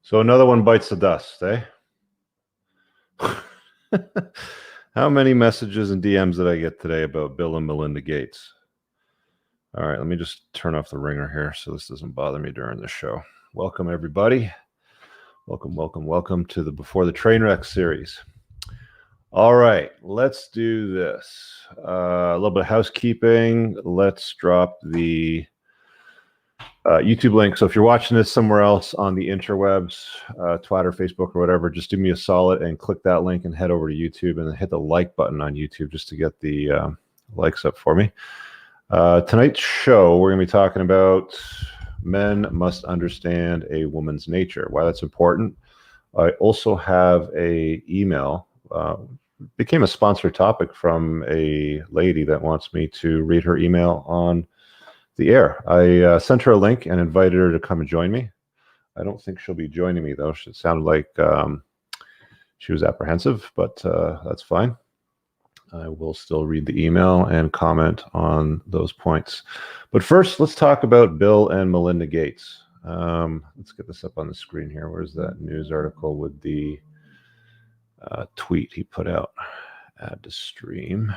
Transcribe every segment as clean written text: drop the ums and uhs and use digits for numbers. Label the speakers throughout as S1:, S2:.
S1: So another one bites the dust, eh? How many messages and DMs did I get today about Bill and Melinda Gates? All right, let me just turn off the ringer here so this doesn't bother me during the show. Welcome, everybody. Welcome to the Before the Trainwreck series. All right, let's do this. A little bit of housekeeping. Let's drop the YouTube link. So if you're watching this somewhere else on the interwebs, Twitter, Facebook, or whatever, just do me a solid and click that link and head over to YouTube and then hit the like button on YouTube just to get the likes up for me. Tonight's show, we're going to be talking about men must understand a woman's nature, why that's important. I also have a email, became a sponsored topic from a lady that wants me to read her email on the air. I sent her a link and invited her to come and join me. I don't think she'll be joining me, though. It sounded like she was apprehensive, but that's fine. I will still read the email and comment on those points. But first, let's talk about Bill and Melinda Gates. Let's get this up on the screen here. Where's that news article with the tweet he put out? Add to stream.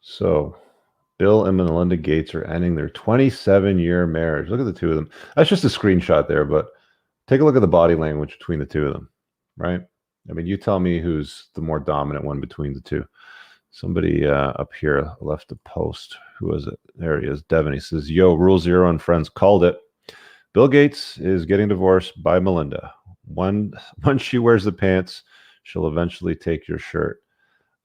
S1: So Bill and Melinda Gates are ending their 27-year marriage. Look at the two of them. That's just a screenshot there, but take a look at the body language between the two of them, right? I mean, you tell me who's the more dominant one between the two. Somebody up here left a post. Who is it? There he is, Devin. He says, yo, Rule Zero and friends called it. Bill Gates is getting divorced by Melinda. Once she wears the pants, she'll eventually take your shirt.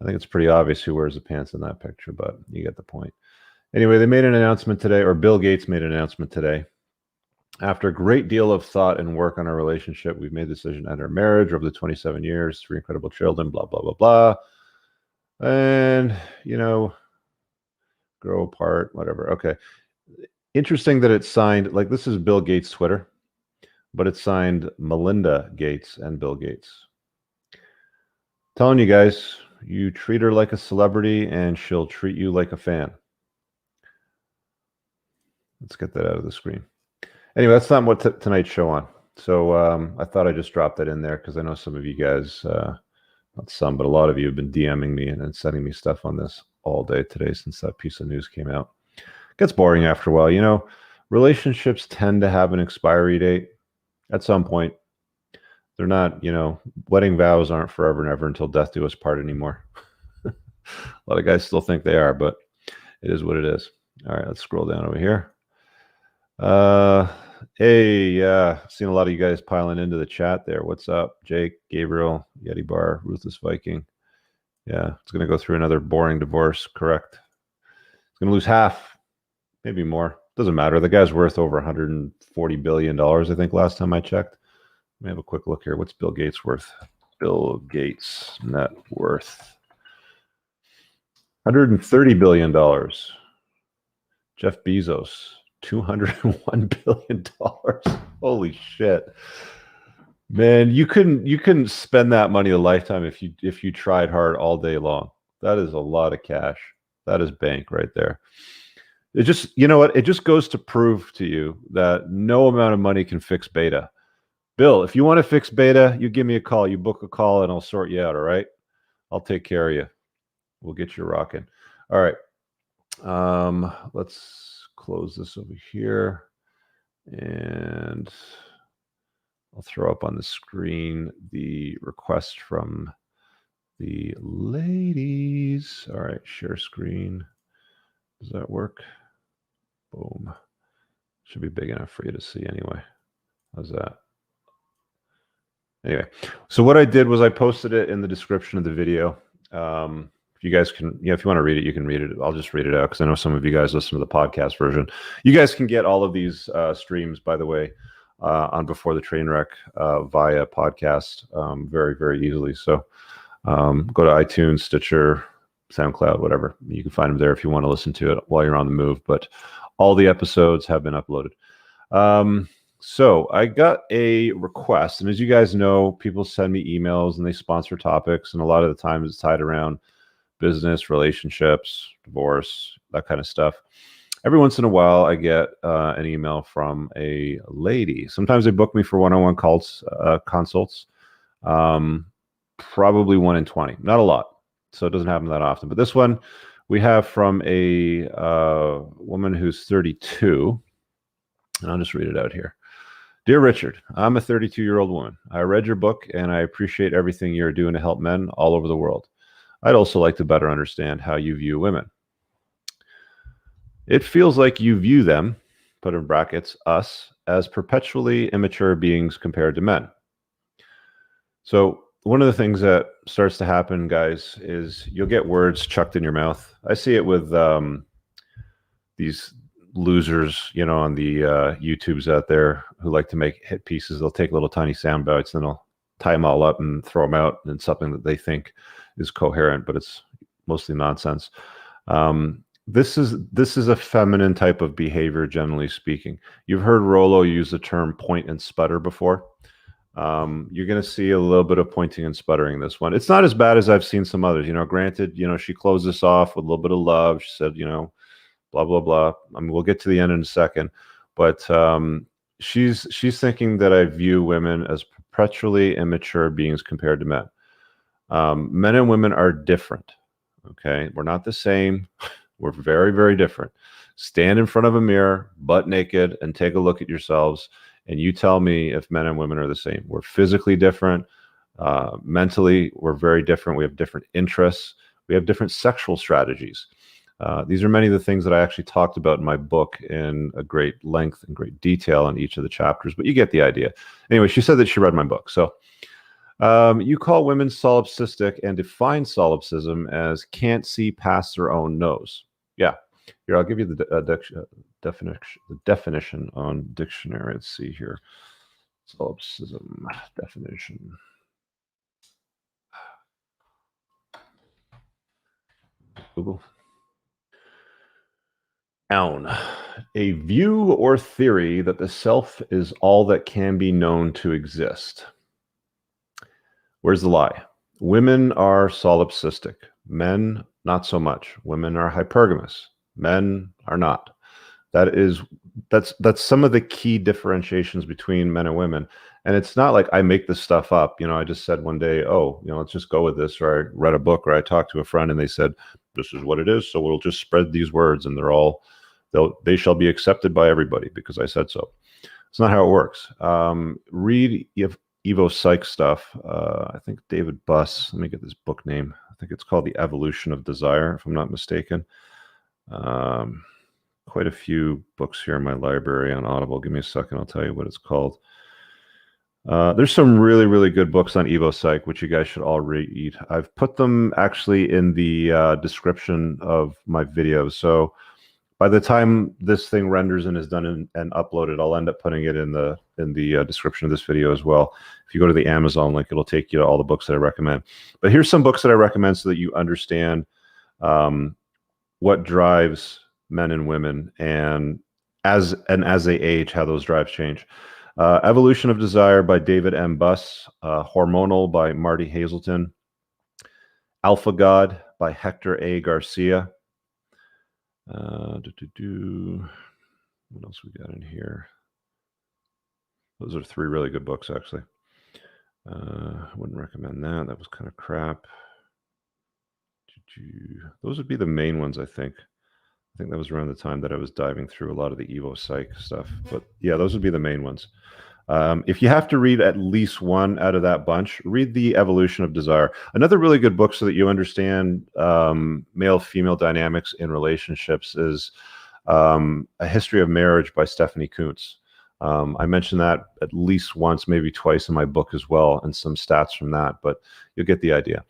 S1: I think it's pretty obvious who wears the pants in that picture, but you get the point. Anyway, they made an announcement today, or Bill Gates made an announcement today. After a great deal of thought and work on our relationship, we've made the decision to end our marriage over the 27 years, 3 incredible children, blah, blah, blah, blah. And, you know, grow apart, whatever. Okay. Interesting that it's signed, like this is Bill Gates' Twitter, but it's signed Melinda Gates and Bill Gates. Telling you guys, you treat her like a celebrity and she'll treat you like a fan. Let's get that out of the screen. Anyway, that's not what tonight's show on. So I thought I'd just drop that in there because I know some of you guys, not some, but a lot of you have been DMing me and sending me stuff on this all day today since that piece of news came out. It gets boring after a while. You know, relationships tend to have an expiry date at some point. They're not, you know, wedding vows aren't forever and ever until death do us part anymore. A lot of guys still think they are, but it is what it is. All right, let's scroll down over here. Hey, seen a lot of you guys piling into the chat there. What's up? Jake, Gabriel, Yeti Bar, Ruthless Viking. Yeah, it's going to go through another boring divorce. Correct. It's going to lose half, maybe more. Doesn't matter. The guy's worth over $140 billion, I think, last time I checked. Let me have a quick look here. What's Bill Gates worth? Bill Gates net worth $130 billion. Jeff Bezos, $201 billion. Holy shit. Man, you couldn't spend that money a lifetime if you tried hard all day long. That is a lot of cash. That is bank right there. It just, you know what? It just goes to prove to you that no amount of money can fix beta. Bill, if you want to fix beta, you give me a call. You book a call and I'll sort you out, all right? I'll take care of you. We'll get you rocking. All right. Let's close this over here. And I'll throw up on the screen the request from the ladies. All right, share screen. Does that work? Boom. Should be big enough for you to see anyway. How's that? Anyway, so what I did was I posted it in the description of the video. If you guys can, if you want to read it, you can read it. I'll just read it out because I know some of you guys listen to the podcast version. You guys can get all of these streams, by the way, on Before the Trainwreck via podcast very, very easily. So go to iTunes, Stitcher, SoundCloud, whatever. You can find them there if you want to listen to it while you're on the move. But all the episodes have been uploaded. So I got a request, and as you guys know, people send me emails and they sponsor topics, and a lot of the time it's tied around business, relationships, divorce, that kind of stuff. every once in a while, I get an email from a lady. Sometimes they book me for one-on-one consults. Probably 1 in 20, not a lot. So it doesn't happen that often. But this one we have from a woman who's 32. And I'll just read it out here. Dear Richard, I'm a 32-year-old woman. I read your book and I appreciate everything you're doing to help men all over the world. I'd also like to better understand how you view women. It feels like you view them, put in brackets, us, as perpetually immature beings compared to men. So one of the things that starts to happen, guys, is you'll get words chucked in your mouth. I see it with these losers, you know, on the YouTubes out there who like to make hit pieces. They'll take little tiny sound bites and they'll tie them all up and throw them out in something that they think is coherent, but it's mostly nonsense. This is a feminine type of behavior, generally speaking. You've heard Rollo use the term point and sputter before. You're going to see a little bit of pointing and sputtering in this one. It's not as bad as I've seen some others. You know, granted, you know, she closed this off with a little bit of love. She said, you know, blah, blah, blah. I mean, we'll get to the end in a second. But she's thinking that I view women as perpetually immature beings compared to men. Men and women are different. Okay, we're not the same. We're very, very different. Stand in front of a mirror, butt naked, and take a look at yourselves, and you tell me if men and women are the same. We're physically different. Mentally, we're very different. We have different interests. We have different sexual strategies. These are many of the things that I actually talked about in my book in a great length and great detail in each of the chapters, but you get the idea. Anyway, she said that she read my book. So you call women solipsistic and define solipsism as can't see past their own nose. Yeah. Here, I'll give you the definition on dictionary. Let's see here. Solipsism definition. Google. Noun. A view or theory that the self is all that can be known to exist. Where's the lie? Women are solipsistic. Men, not so much. Women are hypergamous. Men are not. That's some of the key differentiations between men and women. And it's not like I make this stuff up. You know, I just said one day, oh, you know, let's just go with this. Or I read a book or I talked to a friend and they said, this is what it is. So we'll just spread these words and they shall be accepted by everybody because I said so. It's not how it works. Read Evo Psych stuff. I think David Buss, let me get this book name. I think it's called The Evolution of Desire, if I'm not mistaken. Quite a few books here in my library on Audible. Give me a second, I'll tell you what it's called. There's some really, really good books on Evo Psych, which you guys should all read. I've put them actually in the description of my videos. So by the time this thing renders and is done and uploaded, I'll end up putting it in the description of this video as well. If you go to the Amazon link, it'll take you to all the books that I recommend. But here's some books that I recommend so that you understand what drives men and women and as they age, how those drives change. Evolution of Desire by David M. Buss, Hormonal by Marty Hazelton, Alpha God by Hector A. Garcia. What else we got in here? Those are 3 really good books, actually. I wouldn't recommend that. That was kind of crap. Those would be the main ones, I think. I think that was around the time that I was diving through a lot of the Evo Psych stuff. But yeah, those would be the main ones. If you have to read at least one out of that bunch, read The Evolution of Desire. Another really good book so that you understand male-female dynamics in relationships is A History of Marriage by Stephanie Kuntz. I mentioned that at least once, maybe twice in my book as well, and some stats from that, but you'll get the idea.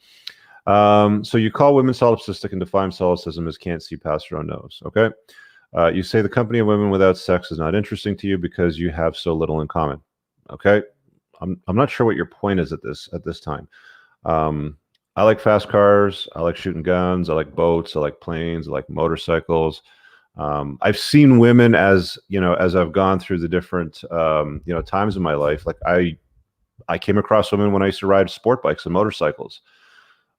S1: So you call women solipsistic and define solipsism as can't see past your own nose, okay? You say the company of women without sex is not interesting to you because you have so little in common. Okay, I'm not sure what your point is at this time. I like fast cars. I like shooting guns. I like boats. I like planes. I like motorcycles. I've seen women as I've gone through the different times in my life. Like I came across women when I used to ride sport bikes and motorcycles.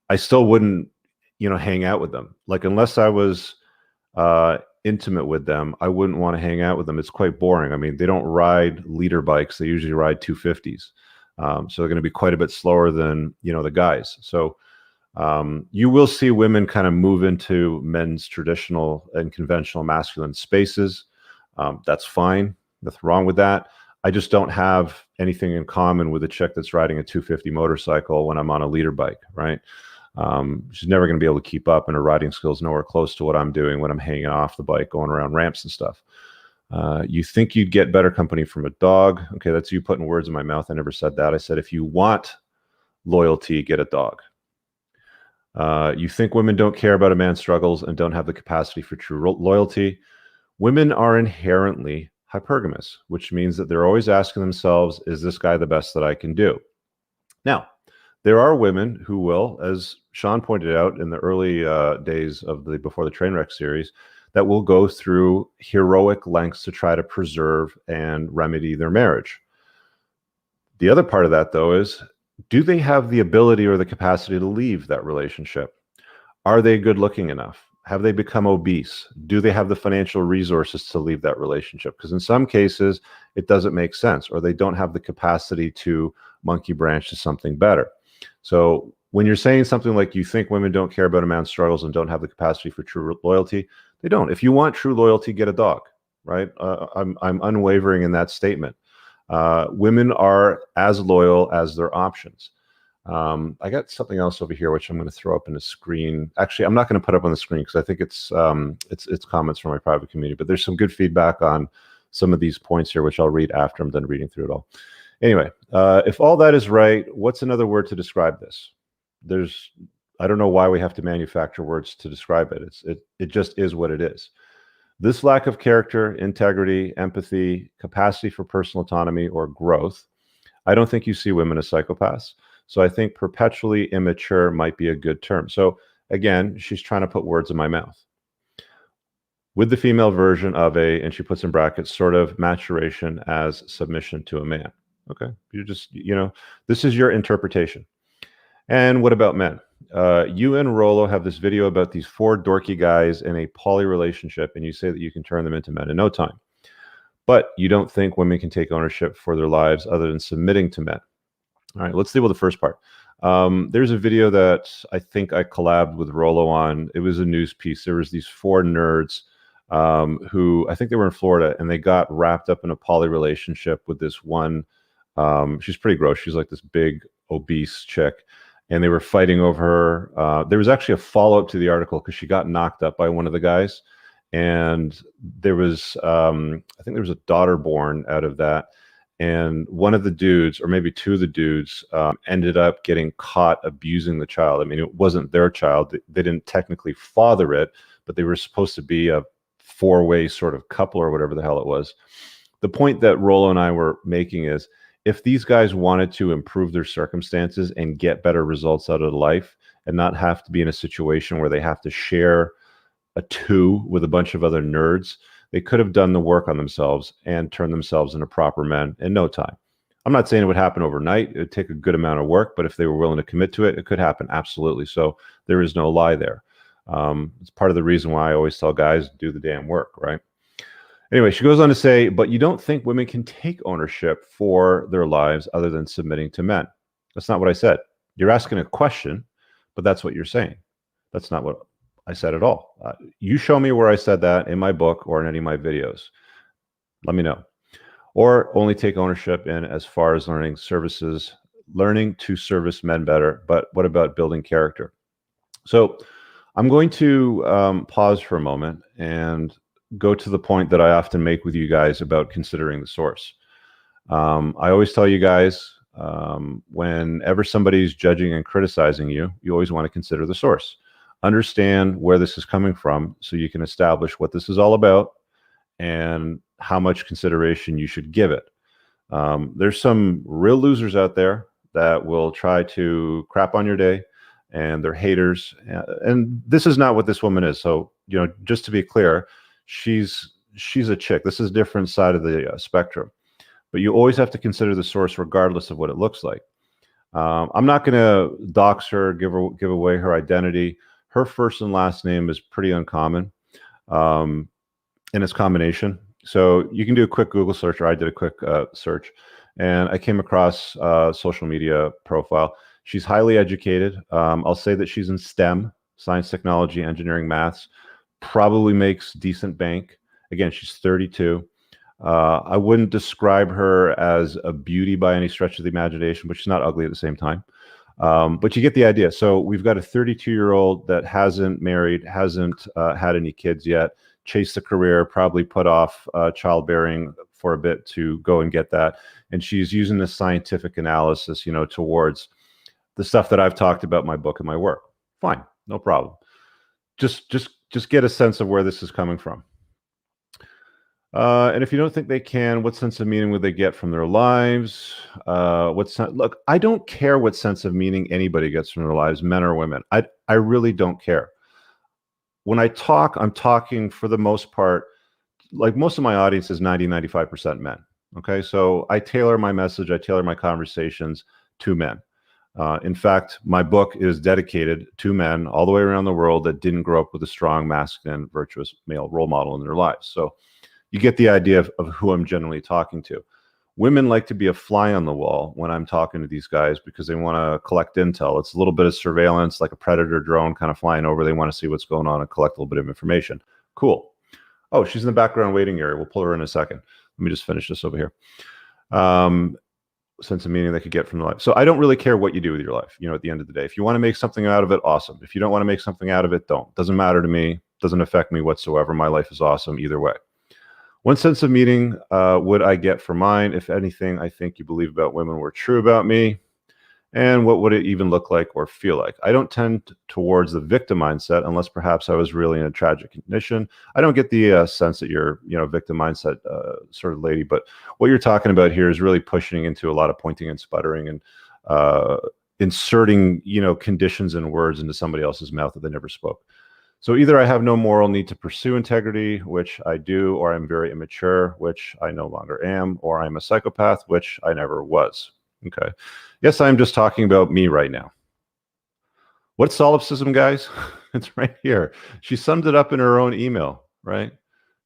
S1: I still wouldn't hang out with them. Like unless I was intimate with them, I wouldn't want to hang out with them. It's quite boring. I mean, they don't ride leader bikes. They usually ride 250s. So they're going to be quite a bit slower than, the guys. So you will see women kind of move into men's traditional and conventional masculine spaces. That's fine. Nothing wrong with that. I just don't have anything in common with a chick that's riding a 250 motorcycle when I'm on a leader bike, right? She's never going to be able to keep up, and her riding skills nowhere close to what I'm doing when I'm hanging off the bike, going around ramps and stuff. You think you'd get better company from a dog. Okay, that's you putting words in my mouth. I never said that. I said, if you want loyalty, get a dog. You think women don't care about a man's struggles and don't have the capacity for true loyalty. Women are inherently hypergamous, which means that they're always asking themselves, is this guy the best that I can do? Now, there are women who will, as Sean pointed out in the early days of the Before the Trainwreck series, that will go through heroic lengths to try to preserve and remedy their marriage. The other part of that, though, is, do they have the ability or the capacity to leave that relationship? Are they good looking enough? Have they become obese? Do they have the financial resources to leave that relationship? Because in some cases, it doesn't make sense, or they don't have the capacity to monkey branch to something better. So when you're saying something like you think women don't care about a man's struggles and don't have the capacity for true loyalty, they don't. If you want true loyalty, get a dog, right? I'm unwavering in that statement. Women are as loyal as their options. I got something else over here, which I'm going to throw up in the screen. Actually, I'm not going to put up on the screen because I think it's comments from my private community, but there's some good feedback on some of these points here, which I'll read after I'm done reading through it all. Anyway, if all that is right, what's another word to describe this? I don't know why we have to manufacture words to describe it. It just is what it is. This lack of character, integrity, empathy, capacity for personal autonomy or growth, I don't think you see women as psychopaths. So I think perpetually immature might be a good term. So again, she's trying to put words in my mouth. With the female version of and she puts in brackets, sort of maturation as submission to a man. Okay, you just, this is your interpretation. And what about men? You and Rollo have this video about these 4 dorky guys in a poly relationship, and you say that you can turn them into men in no time. But you don't think women can take ownership for their lives other than submitting to men. All right, let's deal with the first part. There's a video that I think I collabed with Rollo on. It was a news piece. There was these 4 nerds who, I think they were in Florida, and they got wrapped up in a poly relationship with this one. She's pretty gross. She's like this big, obese chick. And they were fighting over her. There was actually a follow-up to the article because she got knocked up by one of the guys. And there was, I think there was a daughter born out of that. And one of the dudes, or maybe 2 of the dudes, ended up getting caught abusing the child. I mean, it wasn't their child. They didn't technically father it, but they were supposed to be a 4-way sort of couple or whatever the hell it was. The point that Rollo and I were making is, if these guys wanted to improve their circumstances and get better results out of life and not have to be in a situation where they have to share a 2 with a bunch of other nerds, they could have done the work on themselves and turned themselves into proper men in no time. I'm not saying it would happen overnight. It would take a good amount of work, but if they were willing to commit to it, it could happen. Absolutely. So there is no lie there. It's part of the reason why I always tell guys, do the damn work, right? Anyway, she goes on to say, but you don't think women can take ownership for their lives other than submitting to men. That's not what I said. You're asking a question, but that's what you're saying. That's not what I said at all. You show me where I said that in my book or in any of my videos. Let me know. Or only take ownership in as far as learning to service men better. But what about building character? So I'm going to pause for a moment and go to the point that I often make with you guys about considering the source. I always tell you guys, whenever somebody's judging and criticizing you, you always want to consider the source. Understand where this is coming from so you can establish what this is all about and how much consideration you should give it. There's some real losers out there that will try to crap on your day, and they're haters. And this is not what this woman is. So, just to be clear, she's a chick. This is a different side of the spectrum. But you always have to consider the source regardless of what it looks like. I'm not going to dox her, give away her identity. Her first and last name is pretty uncommon. and its combination. So you can do a quick Google search, or I did a quick search, and I came across a social media profile. She's highly educated. I'll say that she's in STEM, science, technology, engineering, maths, probably makes decent bank. Again, she's 32. I wouldn't describe her as a beauty by any stretch of the imagination, but she's not ugly at the same time. But you get the idea. So we've got a 32-year-old that hasn't married, hasn't had any kids yet, chased a career, probably put off childbearing for a bit to go and get that. And she's using this scientific analysis, towards the stuff that I've talked about in my book and my work. Fine, no problem. Just get a sense of where this is coming from. And if you don't think they can, what sense of meaning would they get from their lives? Look, I don't care what sense of meaning anybody gets from their lives, men or women. I really don't care. When I talk, I'm talking for the most part, like most of my audience is 90-95% men. Okay, so I tailor my message, I tailor my conversations to men. In fact, my book is dedicated to men all the way around the world that didn't grow up with a strong, masculine, virtuous male role model in their lives. So you get the idea of who I'm generally talking to. Women like to be a fly on the wall when I'm talking to these guys because they want to collect intel. It's a little bit of surveillance, like a predator drone kind of flying over. They want to see what's going on and collect a little bit of information. Cool. Oh, she's in the background waiting area. We'll pull her in a second. Let me just finish this over here. Sense of meaning they could get from the life. So I don't really care what you do with your life, at the end of the day. If you want to make something out of it, awesome. If you don't want to make something out of it, don't. Doesn't matter to me. Doesn't affect me whatsoever. My life is awesome either way. One sense of meaning would I get for mine? If anything, I think you believe about women were true about me. And what would it even look like or feel like? I don't tend towards the victim mindset unless perhaps I was really in a tragic condition. I don't get the sense that you're, victim mindset sort of lady. But what you're talking about here is really pushing into a lot of pointing and sputtering and inserting, conditions and words into somebody else's mouth that they never spoke. So either I have no moral need to pursue integrity, which I do, or I'm very immature, which I no longer am, or I'm a psychopath, which I never was. Okay. Yes, I'm just talking about me right now. What's solipsism, guys? It's right here. She summed it up in her own email, right?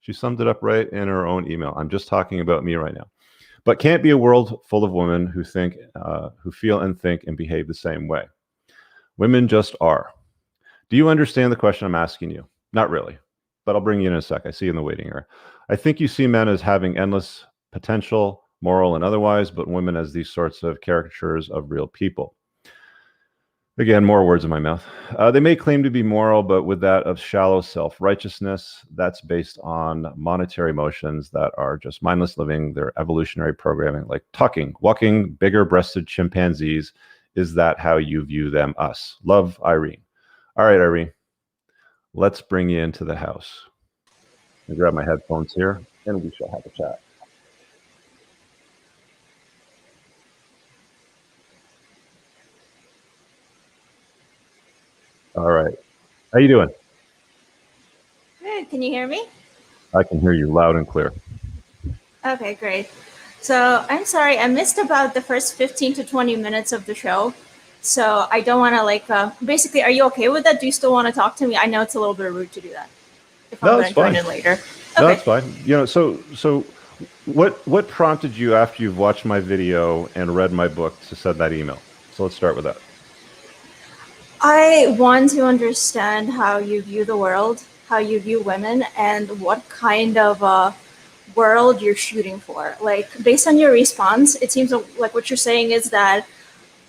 S1: She summed it up right in her own email. I'm just talking about me right now. But can't be a world full of women who think, who feel and think and behave the same way. Women just are. Do you understand the question I'm asking you? Not really, but I'll bring you in a sec. I see you in the waiting area. I think you see men as having endless potential, moral and otherwise, but women as these sorts of caricatures of real people. Again, more words in my mouth. They may claim to be moral, but with that of shallow self-righteousness, that's based on monetary motions that are just mindless living. They're evolutionary programming, like talking, walking, bigger-breasted chimpanzees. Is that how you view them, us? Love, Irene. All right, Irene, let's bring you into the house. Let me grab my headphones here, and we shall have a chat. All right. How you doing?
S2: Good. Can you hear me?
S1: I can hear you loud and clear.
S2: Okay, great. So I'm sorry, I missed about the first 15 to 20 minutes of the show. So I don't want to basically, are you okay with that? Do you still want to talk to me? I know it's a little bit rude to do that. If I'm going to join in later. Okay.
S1: No, that's fine. So what prompted you after you've watched my video and read my book to send that email? So let's start with that.
S2: I want to understand how you view the world, how you view women, and what kind of world you're shooting for. Like, based on your response, it seems like what you're saying is that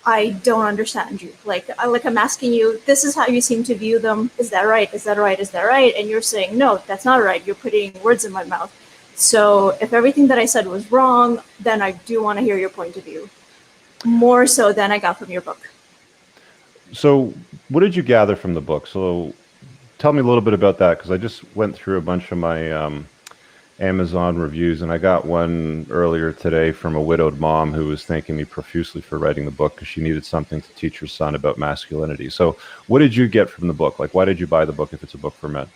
S2: I don't understand you. I'm asking you, this is how you seem to view them. Is that right? Is that right? Is that right? And you're saying, no, that's not right. You're putting words in my mouth. So if everything that I said was wrong, then I do want to hear your point of view. More so than I got from your book.
S1: So what did you gather from the book? So tell me a little bit about that, because I just went through a bunch of my Amazon reviews, and I got one earlier today from a widowed mom who was thanking me profusely for writing the book because she needed something to teach her son about masculinity. So what did you get from the book? Like, why did you buy the book if it's a book for men?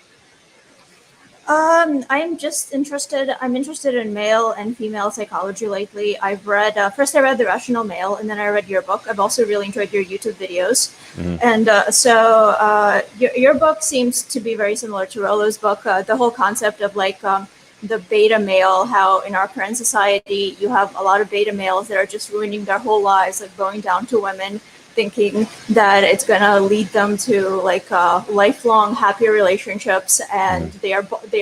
S2: I'm just interested. I'm interested in male and female psychology lately. I've read first I read The Rational Male, and then I read your book. I've also really enjoyed your YouTube videos, and your book seems to be very similar to Rollo's book. The whole concept of like the beta male, how in our current society you have a lot of beta males that are just ruining their whole lives, like going down to women, thinking that it's gonna lead them to like lifelong happy relationships, and they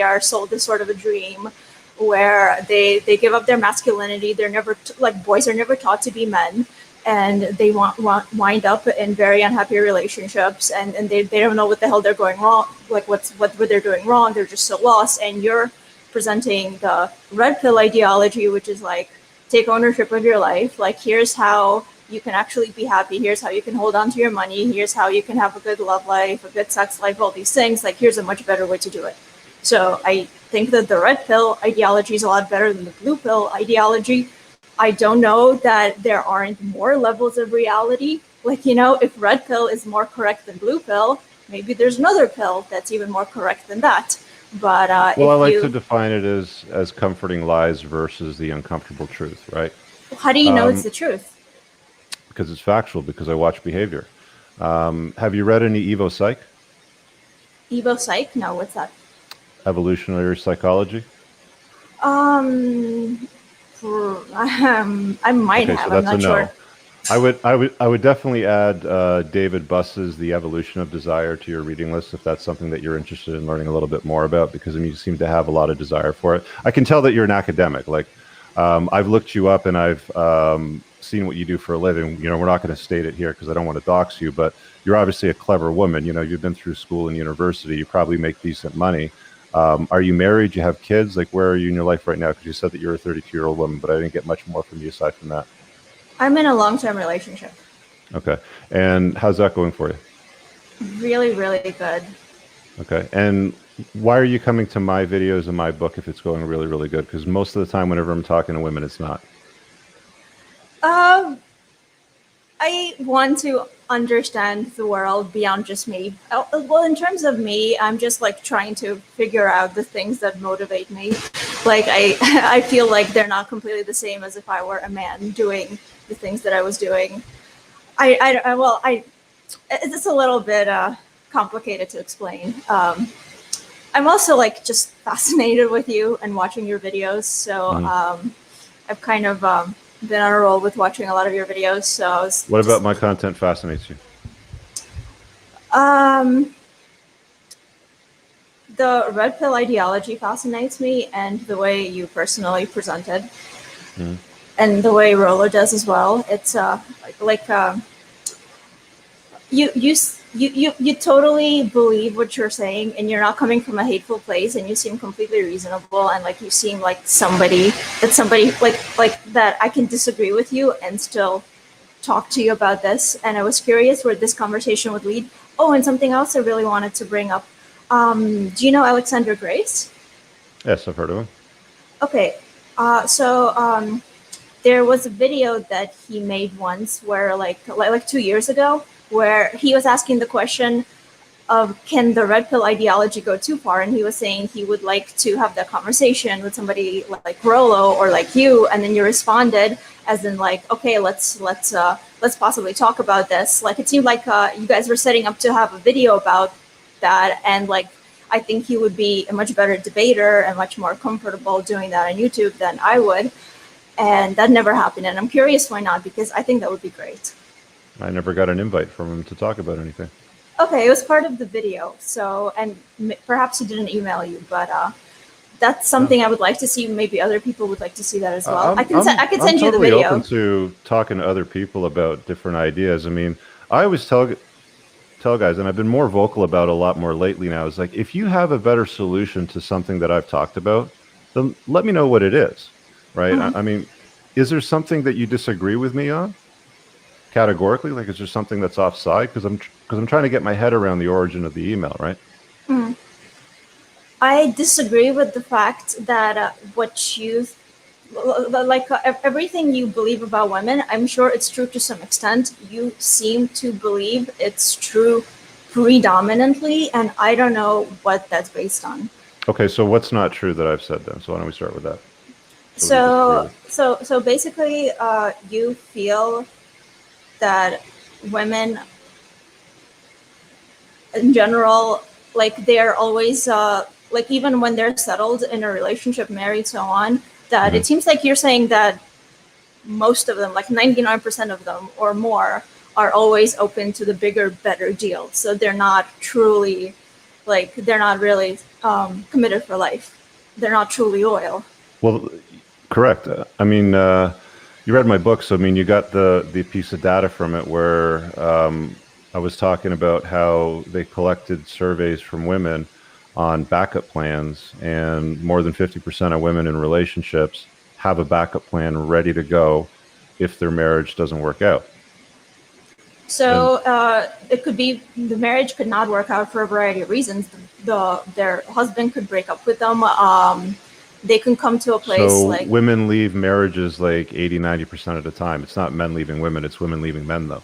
S2: are sold this sort of a dream where they give up their masculinity. They're never like boys are never taught to be men, and they wind up in very unhappy relationships, and they don't know what the hell they're going wrong, like what they're doing wrong. They're just so lost. And you're presenting the red pill ideology, which is like, take ownership of your life. Like, here's how you can actually be happy. Here's how you can hold on to your money. Here's how you can have a good love life, a good sex life, all these things. Like, here's a much better way to do it. So I think that the red pill ideology is a lot better than the blue pill ideology. I don't know that there aren't more levels of reality. Like, if red pill is more correct than blue pill, maybe there's another pill that's even more correct than that. But
S1: Well, I like to define it as comforting lies versus the uncomfortable truth, right?
S2: How do you know it's the truth?
S1: Because it's factual, because I watch behavior. Have you read any Evo Psych?
S2: Evo Psych? No, what's that?
S1: Evolutionary Psychology?
S2: I might
S1: Okay,
S2: have.
S1: so
S2: I'm
S1: that's a
S2: not
S1: no.
S2: sure.
S1: I would definitely add David Buss's The Evolution of Desire to your reading list if that's something that you're interested in learning a little bit more about, because I mean, you seem to have a lot of desire for it. I can tell that you're an academic. Like, I've looked you up and I've seen what you do for a living. We're not going to state it here because I don't want to dox you, but you're obviously a clever woman. You've been through school and university. You probably make decent money. Are you married? You have kids? Like, where are you in your life right now? Because you said that you're a 32-year-old woman, but I didn't get much more from you aside from that.
S2: I'm in a long-term relationship.
S1: Okay. And how's that going for you?
S2: Really, really good.
S1: Okay. And why are you coming to my videos and my book if it's going really, really good? Because most of the time, whenever I'm talking to women, it's not.
S2: I want to understand the world beyond just me. Well, in terms of me, I'm just like trying to figure out the things that motivate me. Like, I feel like they're not completely the same as if I were a man doing the things that I was doing. It's a little bit complicated to explain. I'm also like just fascinated with you and watching your videos. So I've kind of been on a roll with watching a lot of your videos. So
S1: what about my content fascinates you?
S2: The red pill ideology fascinates me, and the way you personally presented, and the way Rollo does as well. It's you totally believe what you're saying, and you're not coming from a hateful place, and you seem completely reasonable, and like you seem like somebody like that I can disagree with you and still talk to you about this. And I was curious where this conversation would lead. Oh, and something else I really wanted to bring up. Do you know Alexander Grace?
S1: Yes, I've heard of him.
S2: Okay, there was a video that he made once where like 2 years ago, where he was asking the question of, can the red pill ideology go too far? And he was saying he would like to have that conversation with somebody like Rollo or like you, and then you responded as in like, okay, let's possibly talk about this. Like, it seemed like you guys were setting up to have a video about that, and like I think he would be a much better debater and much more comfortable doing that on YouTube than I would. And that never happened, and I'm curious why not, because I think that would be great.
S1: I never got an invite from him to talk about anything.
S2: Okay, it was part of the video, so, and perhaps he didn't email you, but that's something I would like to see. Maybe other people would like to see that as well. I can send you the video.
S1: I'm totally open to talking to other people about different ideas. I mean, I always tell guys, and I've been more vocal about it a lot more lately now, is like, if you have a better solution to something that I've talked about, then let me know what it is, right? I mean, is there something that you disagree with me on? Categorically, like, is there something that's offside? Because I'm trying to get my head around the origin of the email, right?
S2: I disagree with the fact that everything you believe about women, I'm sure it's true to some extent. You seem to believe it's true predominantly, and I don't know what that's based on.
S1: Okay, so what's not true that I've said then? So why don't we start with that? So we can disagree
S2: So,
S1: with.
S2: so basically, you feel that women in general, like they're always, like even when they're settled in a relationship, married, so on, that
S1: Mhm.
S2: it seems like you're saying that most of them, like 99% of them or more, are always open to the bigger, better deal. So they're not truly, like, they're not really committed for life. They're not truly loyal.
S1: Well, correct. I mean, you read my book, so I mean, you got the piece of data from it where I was talking about how they collected surveys from women on backup plans, and more than 50% of women in relationships have a backup plan ready to go if their marriage doesn't work out. And
S2: So it could be the marriage could not work out for a variety of reasons. Their husband could break up with them. They can come to a place
S1: so
S2: like,
S1: women leave marriages like 80-90% of the time. It's not men leaving women, it's women leaving men, though.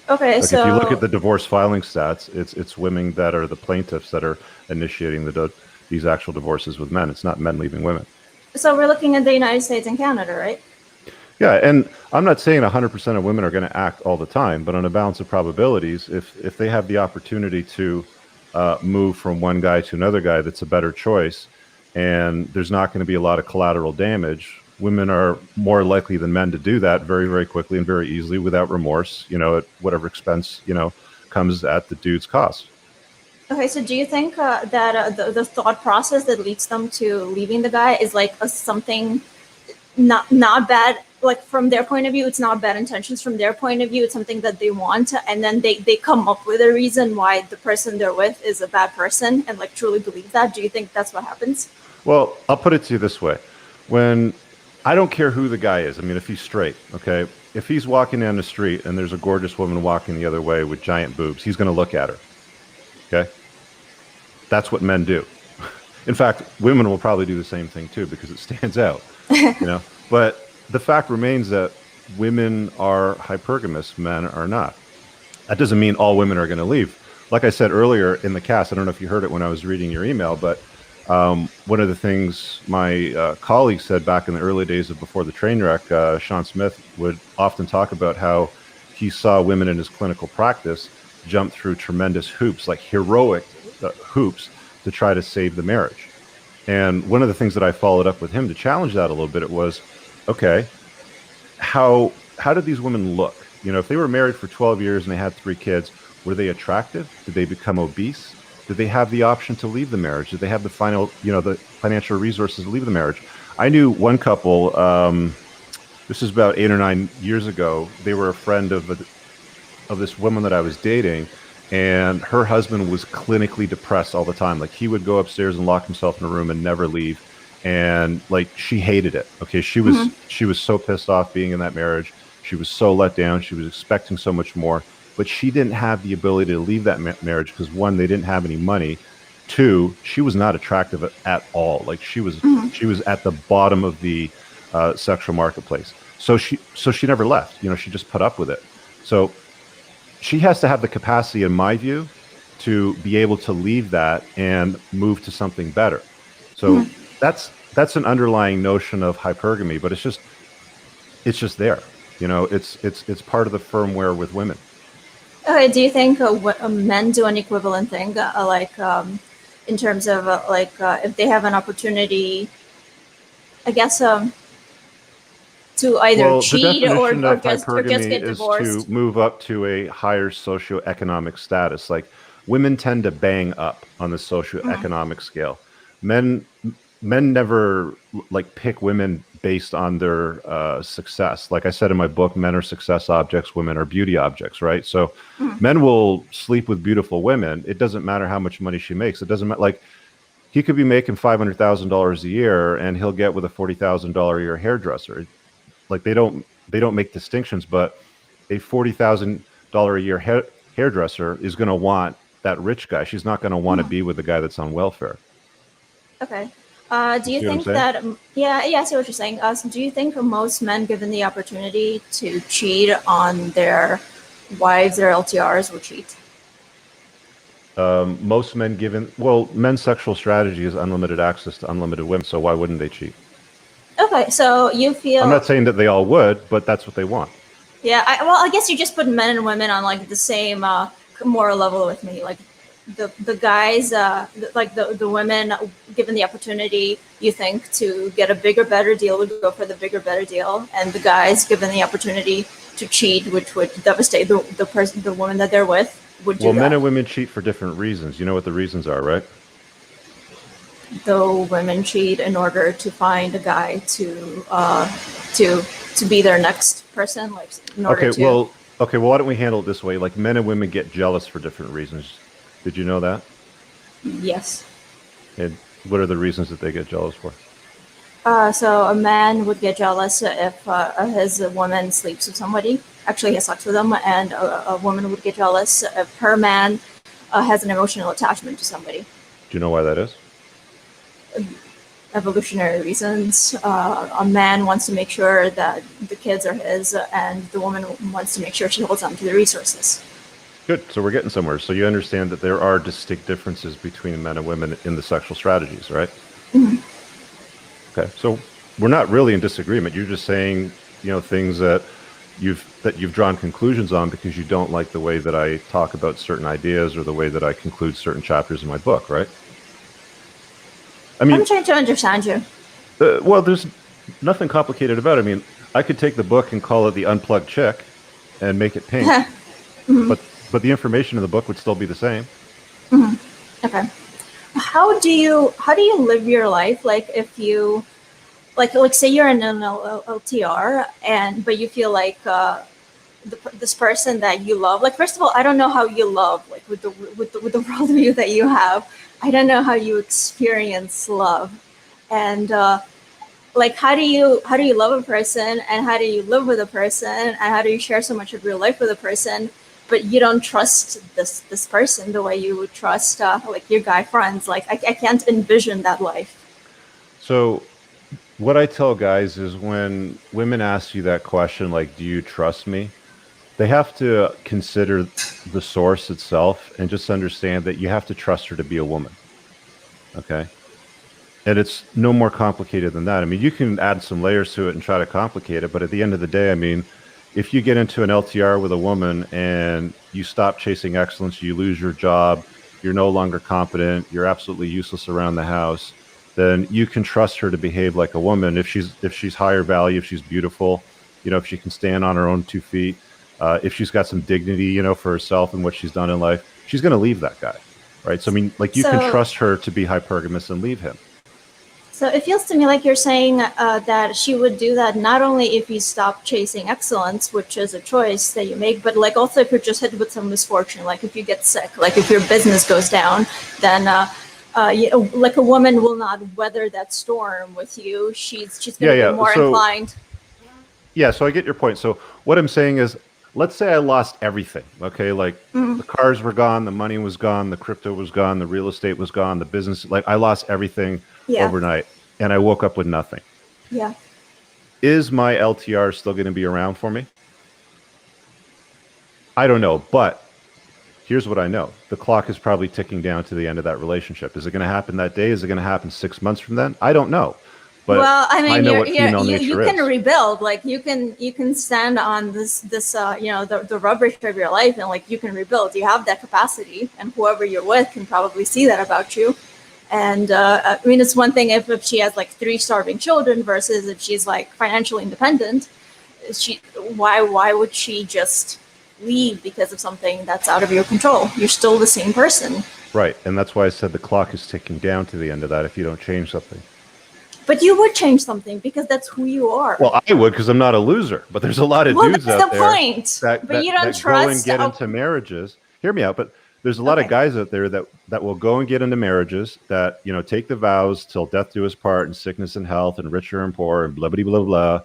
S2: okay,
S1: Like if you look at
S2: so
S1: the divorce filing stats, it's women that are the plaintiffs that are initiating these actual divorces with men. It's not men leaving women.
S2: we're looking at the United States and Canada, right?
S1: Yeah, and I'm not saying 100% of women are going to act all the time, but on a balance of probabilities, if they have the opportunity to move from one guy to another guy, that's a better choice, and there's not going to be a lot of collateral damage. Women are more likely than men to do that very, very quickly and very easily without remorse. At whatever expense comes at the dude's cost.
S2: Okay, so do you think that the thought process that leads them to leaving the guy is like something not bad, like from their point of view it's not bad intentions, from their point of view it's something that they want, and then they come up with a reason why the person they're with is a bad person and like truly believe that? Do you think that's what happens?
S1: Well, I'll put it to you this way. When I don't care who the guy is, I mean, if he's straight, okay, if he's walking down the street and there's a gorgeous woman walking the other way with giant boobs, he's going to look at her. Okay. That's what men do. In fact, women will probably do the same thing too because it stands out, But the fact remains that women are hypergamous, men are not. That doesn't mean all women are going to leave. Like I said earlier in the cast, I don't know if you heard it when I was reading your email, but one of the things my colleague said back in the early days of before the train wreck, Sean Smith would often talk about how he saw women in his clinical practice jump through tremendous hoops, like heroic hoops, to try to save the marriage. And one of the things that I followed up with him to challenge that a little bit, it was, okay, how did these women look? If they were married for 12 years and they had 3 kids, were they attractive? Did they become obese? Did they have the option to leave the marriage? Did they have the financial resources to leave the marriage? I knew one couple. This is about 8 or 9 years ago. They were a friend of this woman that I was dating, and her husband was clinically depressed all the time. Like he would go upstairs and lock himself in a room and never leave. And like she hated it. Okay, she was so pissed off being in that marriage. She was so let down. She was expecting so much more, but she didn't have the ability to leave that marriage because one, they didn't have any money. Two, she was not attractive at all. Like she was at the bottom of the sexual marketplace. So she never left. She just put up with it. So she has to have the capacity, in my view, to be able to leave that and move to something better. So that's an underlying notion of hypergamy, but it's just there. It's part of the firmware with women.
S2: Okay, do you think men do an equivalent thing, like in terms of if they have an opportunity, I guess, to either
S1: Well, the
S2: cheat or,
S1: definition of
S2: or just
S1: hypergamy
S2: get
S1: is to
S2: divorced?
S1: move up to a higher socioeconomic status. Like women tend to bang up on the socioeconomic scale. Men men never like pick women based on their success. Like I said in my book, men are success objects, women are beauty objects, right? So men will sleep with beautiful women. It doesn't matter how much money she makes. It doesn't matter. Like he could be making $500,000 a year and he'll get with a $40,000 a year hairdresser. Like they don't make distinctions, but a $40,000 a year hairdresser is going to want that rich guy. She's not going to want to be with the guy that's on welfare.
S2: Okay. Do
S1: You
S2: you
S1: see what I'm
S2: think
S1: saying?
S2: that, yeah, I see what you're saying. So do you think most men, given the opportunity to cheat on their wives, their LTRs, will cheat?
S1: Most men men's sexual strategy is unlimited access to unlimited women. So why wouldn't they cheat?
S2: Okay, so you
S1: I'm
S2: feel
S1: not saying that they all would, but that's what they want.
S2: yeah. I guess you just put men and women on like the same moral level with me. Like the guys, like the women, given the opportunity, you think to get a bigger, better deal, would go for the bigger, better deal, and the guys, given the opportunity to cheat, which would devastate the person, the woman that they're with, would do
S1: Well, men
S2: that.
S1: and women cheat for different reasons. You know what the reasons are, right?
S2: Though women cheat in order to find a guy to be their next person, like in order
S1: Okay,
S2: to.
S1: well, why don't we handle it this way? Like men and women get jealous for different reasons. Did you know that?
S2: Yes.
S1: And what are the reasons that they get jealous for?
S2: So a man would get jealous if his woman sleeps with somebody, actually has sex with them, and a woman would get jealous if her man has an emotional attachment to somebody.
S1: Do you know why that is?
S2: Evolutionary reasons. A man wants to make sure that the kids are his, and the woman wants to make sure she holds on to the resources.
S1: Good. So we're getting somewhere. So you understand that there are distinct differences between men and women in the sexual strategies, right?
S2: Mm-hmm.
S1: Okay. So we're not really in disagreement. You're just saying, things that you've drawn conclusions on because you don't like the way that I talk about certain ideas or the way that I conclude certain chapters in my book, right? I mean,
S2: I'm trying to understand you.
S1: well, there's nothing complicated about it. I mean, I could take the book and call it The Unplugged Chick and make it pink, but the information in the book would still be the same.
S2: Okay. How do you live your life? Like if you like say you're in an LTR but you feel like this person that you love. Like first of all, I don't know how you love, like with the worldview that you have. I don't know how you experience love, and like how do you love a person, and how do you live with a person, and how do you share so much of your life with a person, but you don't trust this person the way you would trust like your guy friends. Like I can't envision that life.
S1: So what I tell guys is when women ask you that question, like, do you trust me? They have to consider the source itself and just understand that you have to trust her to be a woman. Okay. And it's no more complicated than that. I mean, you can add some layers to it and try to complicate it, but at the end of the day, I mean, if you get into an LTR with a woman and you stop chasing excellence, you lose your job, you're no longer competent, you're absolutely useless around the house, then you can trust her to behave like a woman. If she's higher value, if she's beautiful, if she can stand on her own 2 feet, if she's got some dignity, for herself and what she's done in life, she's going to leave that guy, right? So I mean, like you can trust her to be hypergamous and leave him.
S2: So it feels to me like you're saying that she would do that not only if you stop chasing excellence, which is a choice that you make, but like also if you're just hit with some misfortune, like if you get sick, like if your business goes down, then like a woman will not weather that storm with you. She's going to be more inclined.
S1: Yeah, so I get your point. So what I'm saying is, let's say I lost everything, okay? Like the cars were gone, the money was gone, the crypto was gone, the real estate was gone, the business, like I lost everything overnight and I woke up with nothing.
S2: Yeah.
S1: Is my LTR still going to be around for me? I don't know, but here's what I know. The clock is probably ticking down to the end of that relationship. Is it going to happen that day? Is it going to happen 6 months from then? I don't know. But
S2: well, I mean,
S1: I know what female nature
S2: you can rebuild. Like you can stand on this the rubbish of your life, and like you can rebuild. You have that capacity, and whoever you're with can probably see that about you. And I mean, it's one thing if she has like 3 starving children versus if she's like financially independent. Why would she just leave because of something that's out of your control? You're still the same person.
S1: Right, and that's why I said the clock is ticking down to the end of that if you don't change something.
S2: But you would change something because that's who you are.
S1: Well, I would because I'm not a loser. But there's a lot of dudes out there that
S2: you don't
S1: go and get into marriages. Hear me out. But there's a lot of guys out there that will go and get into marriages that, take the vows till death do us part and sickness and health and richer and poor and blah, blah, blah, blah.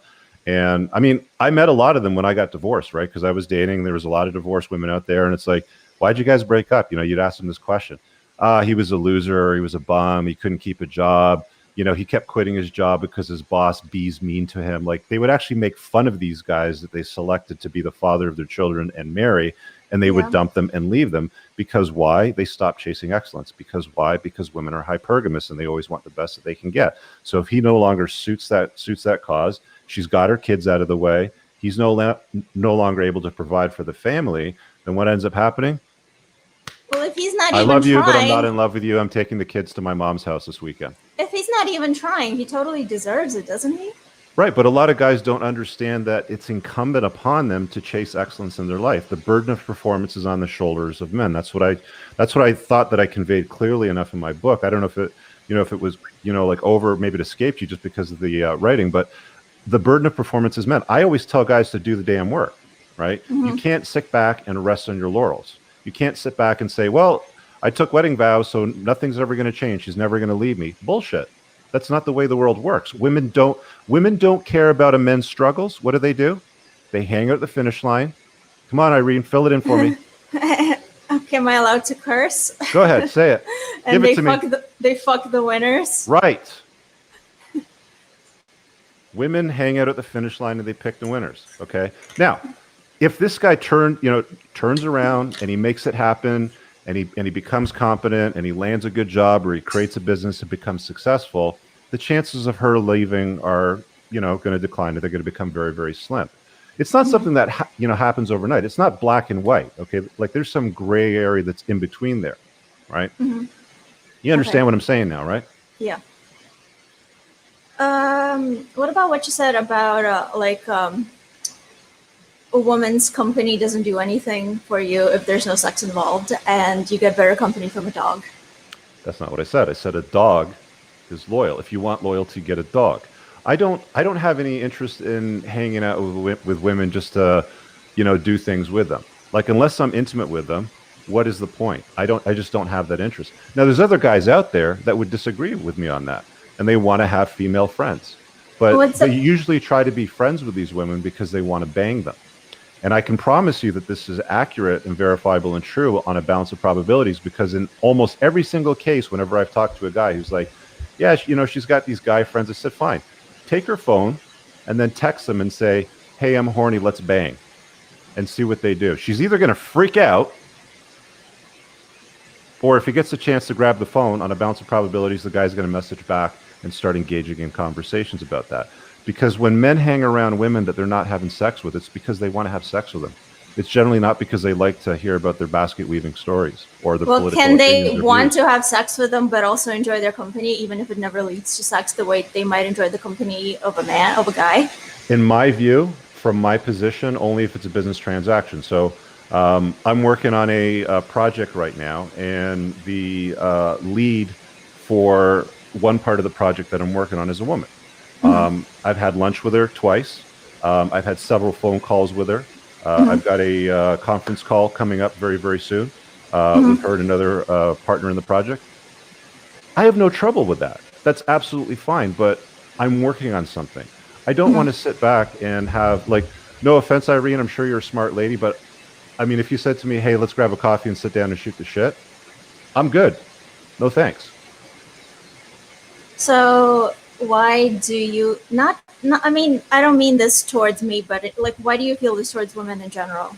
S1: And I mean, I met a lot of them when I got divorced, right? Because I was dating. There was a lot of divorced women out there. And it's like, why'd you guys break up? You'd ask them this question. He was a loser. He was a bum. He couldn't keep a job. He kept quitting his job because his boss B's mean to him. Like they would actually make fun of these guys that they selected to be the father of their children and marry. and they would
S2: Yeah.
S1: dump them and leave them. Because why? They stopped chasing excellence. Because why? Because women are hypergamous and they always want the best that they can get. So if he no longer suits that cause, she's got her kids out of the way, he's no longer able to provide for the family, then what ends up happening?
S2: Well, if he's not
S1: I
S2: even
S1: love you, but I'm not
S2: trying,
S1: in love with you. I'm taking the kids to my mom's house this weekend.
S2: if he's not even trying, he totally deserves it, doesn't he?
S1: Right, but a lot of guys don't understand that it's incumbent upon them to chase excellence in their life. The burden of performance is on the shoulders of men. That's what I thought that I conveyed clearly enough in my book. I don't know if it was like over, maybe it escaped you just because of the writing, but the burden of performance is men. I always tell guys to do the damn work, right?
S2: Mm-hmm.
S1: You can't sit back and rest on your laurels. You can't sit back and say, well, I took wedding vows, so nothing's ever going to change. She's never going to leave me. Bullshit. That's not the way the world works. Women don't care about a man's struggles. What do? They hang out at the finish line. Come on, Irene, fill it in for me.
S2: Okay, am I allowed to curse?
S1: Go ahead, say it.
S2: And
S1: Give it to me.
S2: They fuck the winners.
S1: Right. Women hang out at the finish line and they pick the winners. Okay. Now, if this guy turns around and he makes it happen, and he becomes competent and he lands a good job or he creates a business and becomes successful, the chances of her leaving are, going to decline. They're going to become very, very slim. It's not something that happens overnight. It's not black and white. Okay, like there's some gray area that's in between there, right?
S2: Mm-hmm.
S1: You understand what I'm saying now, right?
S2: Yeah. What about what you said about a woman's company doesn't do anything for you if there's no sex involved, and you get better company from a dog?
S1: That's not what I said. I said a dog is loyal. If you want loyalty, get a dog. I don't have any interest in hanging out with women just to, do things with them. Like, unless I'm intimate with them, what is the point? I just don't have that interest. Now, there's other guys out there that would disagree with me on that, and they want to have female friends. But they usually try to be friends with these women because they want to bang them. And I can promise you that this is accurate and verifiable and true on a balance of probabilities, because in almost every single case, whenever I've talked to a guy who's like, yeah, she's got these guy friends, I said, fine, take her phone and then text them and say, hey, I'm horny, let's bang, and see what they do. She's either going to freak out, or if he gets a chance to grab the phone, on a balance of probabilities, the guy's going to message back and start engaging in conversations about that. Because when men hang around women that they're not having sex with, it's because they want to have sex with them. It's generally not because they like to hear about their basket weaving stories or the political
S2: can
S1: opinions
S2: they
S1: or
S2: want
S1: views.
S2: to have sex with them but also enjoy their company, even if it never leads to sex, the way they might enjoy the company of a guy?
S1: In my view, from my position, only if it's a business transaction. So I'm working on a project right now, and the lead for one part of the project that I'm working on is a woman. I've had lunch with her twice. I've had several phone calls with her. I've got a conference call coming up very, very soon with her and another partner in the project. I have no trouble with that. That's absolutely fine, but I'm working on something. I don't want to sit back and have, like, no offense, Irene, I'm sure you're a smart lady, but I mean, if you said to me, hey, let's grab a coffee and sit down and shoot the shit, I'm good. No thanks.
S2: So why do you not I mean, I don't mean this towards me, but why do you feel this towards women in general?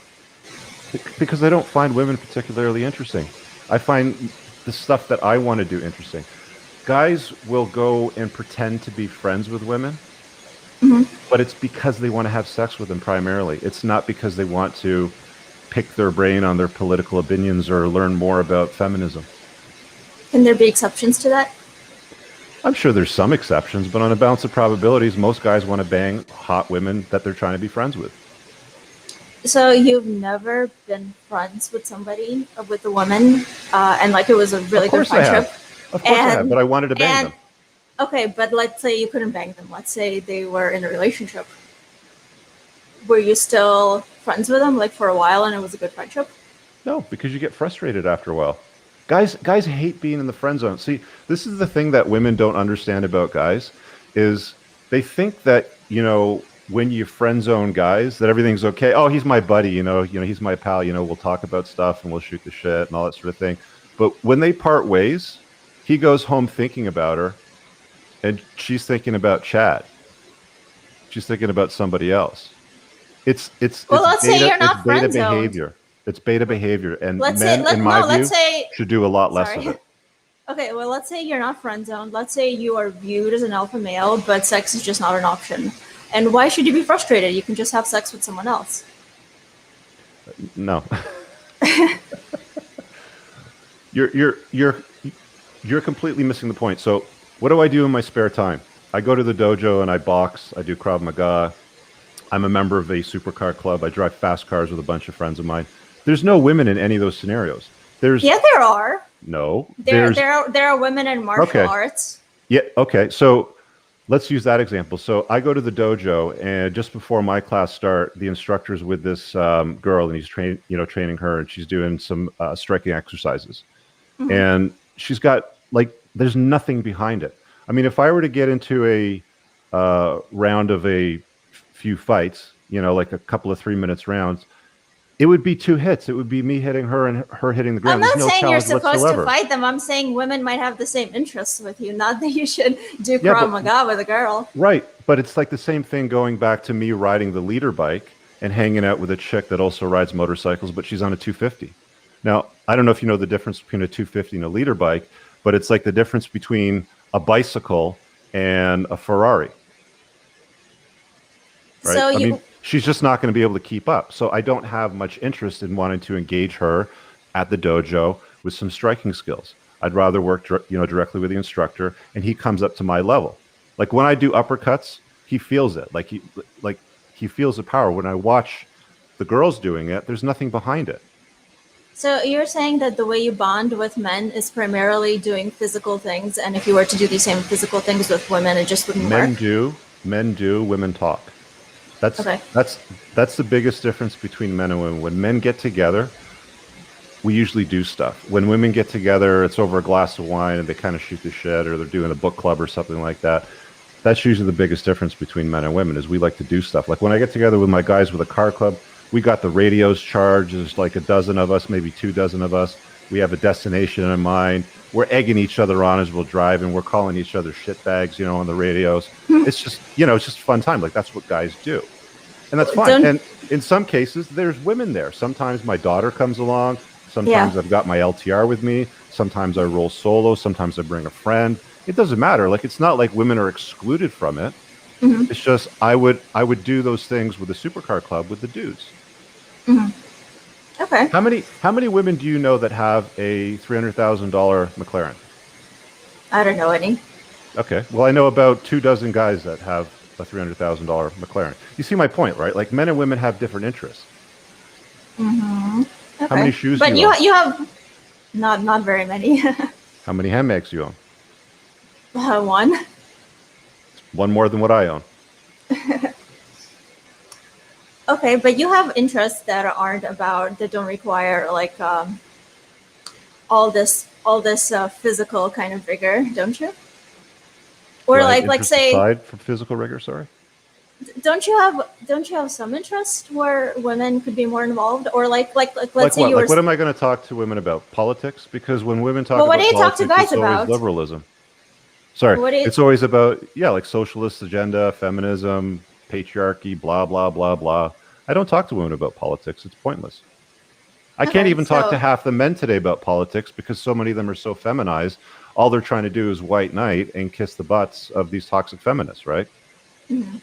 S1: Because I don't find women particularly interesting. I find the stuff that I want to do interesting. Guys will go and pretend to be friends with women, but it's because they want to have sex with them primarily. It's not because they want to pick their brain on their political opinions or learn more about feminism.
S2: Can there be exceptions to that?
S1: I'm sure there's some exceptions, but on a balance of probabilities, most guys want to bang hot women that they're trying to be friends with.
S2: So you've never been friends with somebody, with a woman, and it was a really good friendship?
S1: Of course I have, but I wanted to bang them.
S2: Okay, but let's say you couldn't bang them. Let's say they were in a relationship. Were you still friends with them, for a while, and it was a good friendship?
S1: No, because you get frustrated after a while. Guys hate being in the friend zone. See, this is the thing that women don't understand about guys, is they think that, when you friend zone guys, that everything's okay. Oh, he's my buddy, he's my pal, we'll talk about stuff and we'll shoot the shit and all that sort of thing. But when they part ways, he goes home thinking about her, and she's thinking about Chad. She's thinking about somebody else. It's
S2: Well, let's say you're not
S1: beta
S2: friend zoned.
S1: behavior. It's beta behavior, and
S2: let's
S1: men,
S2: say
S1: in my view,
S2: let's say
S1: should do a lot less of
S2: sorry.
S1: it.
S2: Okay, well, let's say you're not friend zoned. Let's say you are viewed as an alpha male, but sex is just not an option. And why should you be frustrated? You can just have sex with someone else.
S1: No. You're completely missing the point. So what do I do in my spare time? I go to the dojo and I box. I do Krav Maga. I'm a member of a supercar club. I drive fast cars with a bunch of friends of mine. There's no women in any of those scenarios. There
S2: are.
S1: No.
S2: There are women in martial arts.
S1: Yeah. Okay. So let's use that example. So I go to the dojo, and just before my class start, the instructor's with this girl, and he's training her, and she's doing some striking exercises. Mm-hmm. And she's got there's nothing behind it. I mean, if I were to get into a round of a few fights, like a couple of 3 minutes rounds, it would be 2 hits. It would be me hitting her and her hitting the ground.
S2: I'm not saying you're supposed to fight them. I'm saying women might have the same interests with you, not that you should do Krav Maga with a girl.
S1: Right. But it's like the same thing going back to me riding the leader bike and hanging out with a chick that also rides motorcycles, but she's on a 250. Now, I don't know if you know the difference between a 250 and a leader bike, but it's like the difference between a bicycle and a Ferrari. Right?
S2: So I mean,
S1: she's just not going to be able to keep up. So I don't have much interest in wanting to engage her at the dojo with some striking skills. I'd rather work directly with the instructor, and he comes up to my level. Like when I do uppercuts, he feels it. Like he feels the power. When I watch the girls doing it, there's nothing behind it.
S2: So you're saying that the way you bond with men is primarily doing physical things, and if you were to do the same physical things with women, it just wouldn't work?
S1: Men do, women talk. That's the biggest difference between men and women. When men get together, we usually do stuff. When women get together, it's over a glass of wine and they kind of shoot the shit, or they're doing a book club or something like that. That's usually the biggest difference between men and women, is we like to do stuff. Like when I get together with my guys with a car club, we got the radios charged. There's like a dozen of us, maybe 2 dozen of us. We have a destination in mind. We're egging each other on as we'll drive, and we're calling each other shitbags, on the radios. It's just, it's just a fun time. Like that's what guys do. And that's fine. And in some cases, there's women there. Sometimes my daughter comes along. Sometimes I've got my LTR with me. Sometimes I roll solo. Sometimes I bring a friend. It doesn't matter. Like, it's not like women are excluded from it. Mm-hmm. It's just I would do those things with the supercar club with the dudes.
S2: Mm-hmm. Okay.
S1: How many women do you know that have a $300,000 McLaren?
S2: I don't know any.
S1: Okay. Well, I know about 2 dozen guys that have a $300,000 McLaren. You see my point, right? Like men and women have different interests.
S2: Mm-hmm. Okay.
S1: How many shoes
S2: do
S1: you own?
S2: But you have not very many.
S1: How many handbags do you own?
S2: One.
S1: One more than what I own.
S2: Okay, but you have interests that don't require all this physical kind of vigor, don't you? Or like say
S1: aside from physical rigor, sorry.
S2: Don't you have some interest where women could be more involved, or let's say
S1: what? What am I going to talk to women about? Politics? Because when women talk about politics,
S2: talk to guys
S1: it's always liberalism. Sorry, it's always about like socialist agenda, feminism, patriarchy, blah blah blah blah. I don't talk to women about politics. It's pointless. I can't even talk to half the men today about politics because so many of them are so feminized. All they're trying to do is white knight and kiss the butts of these toxic feminists, right?
S2: Mm-hmm.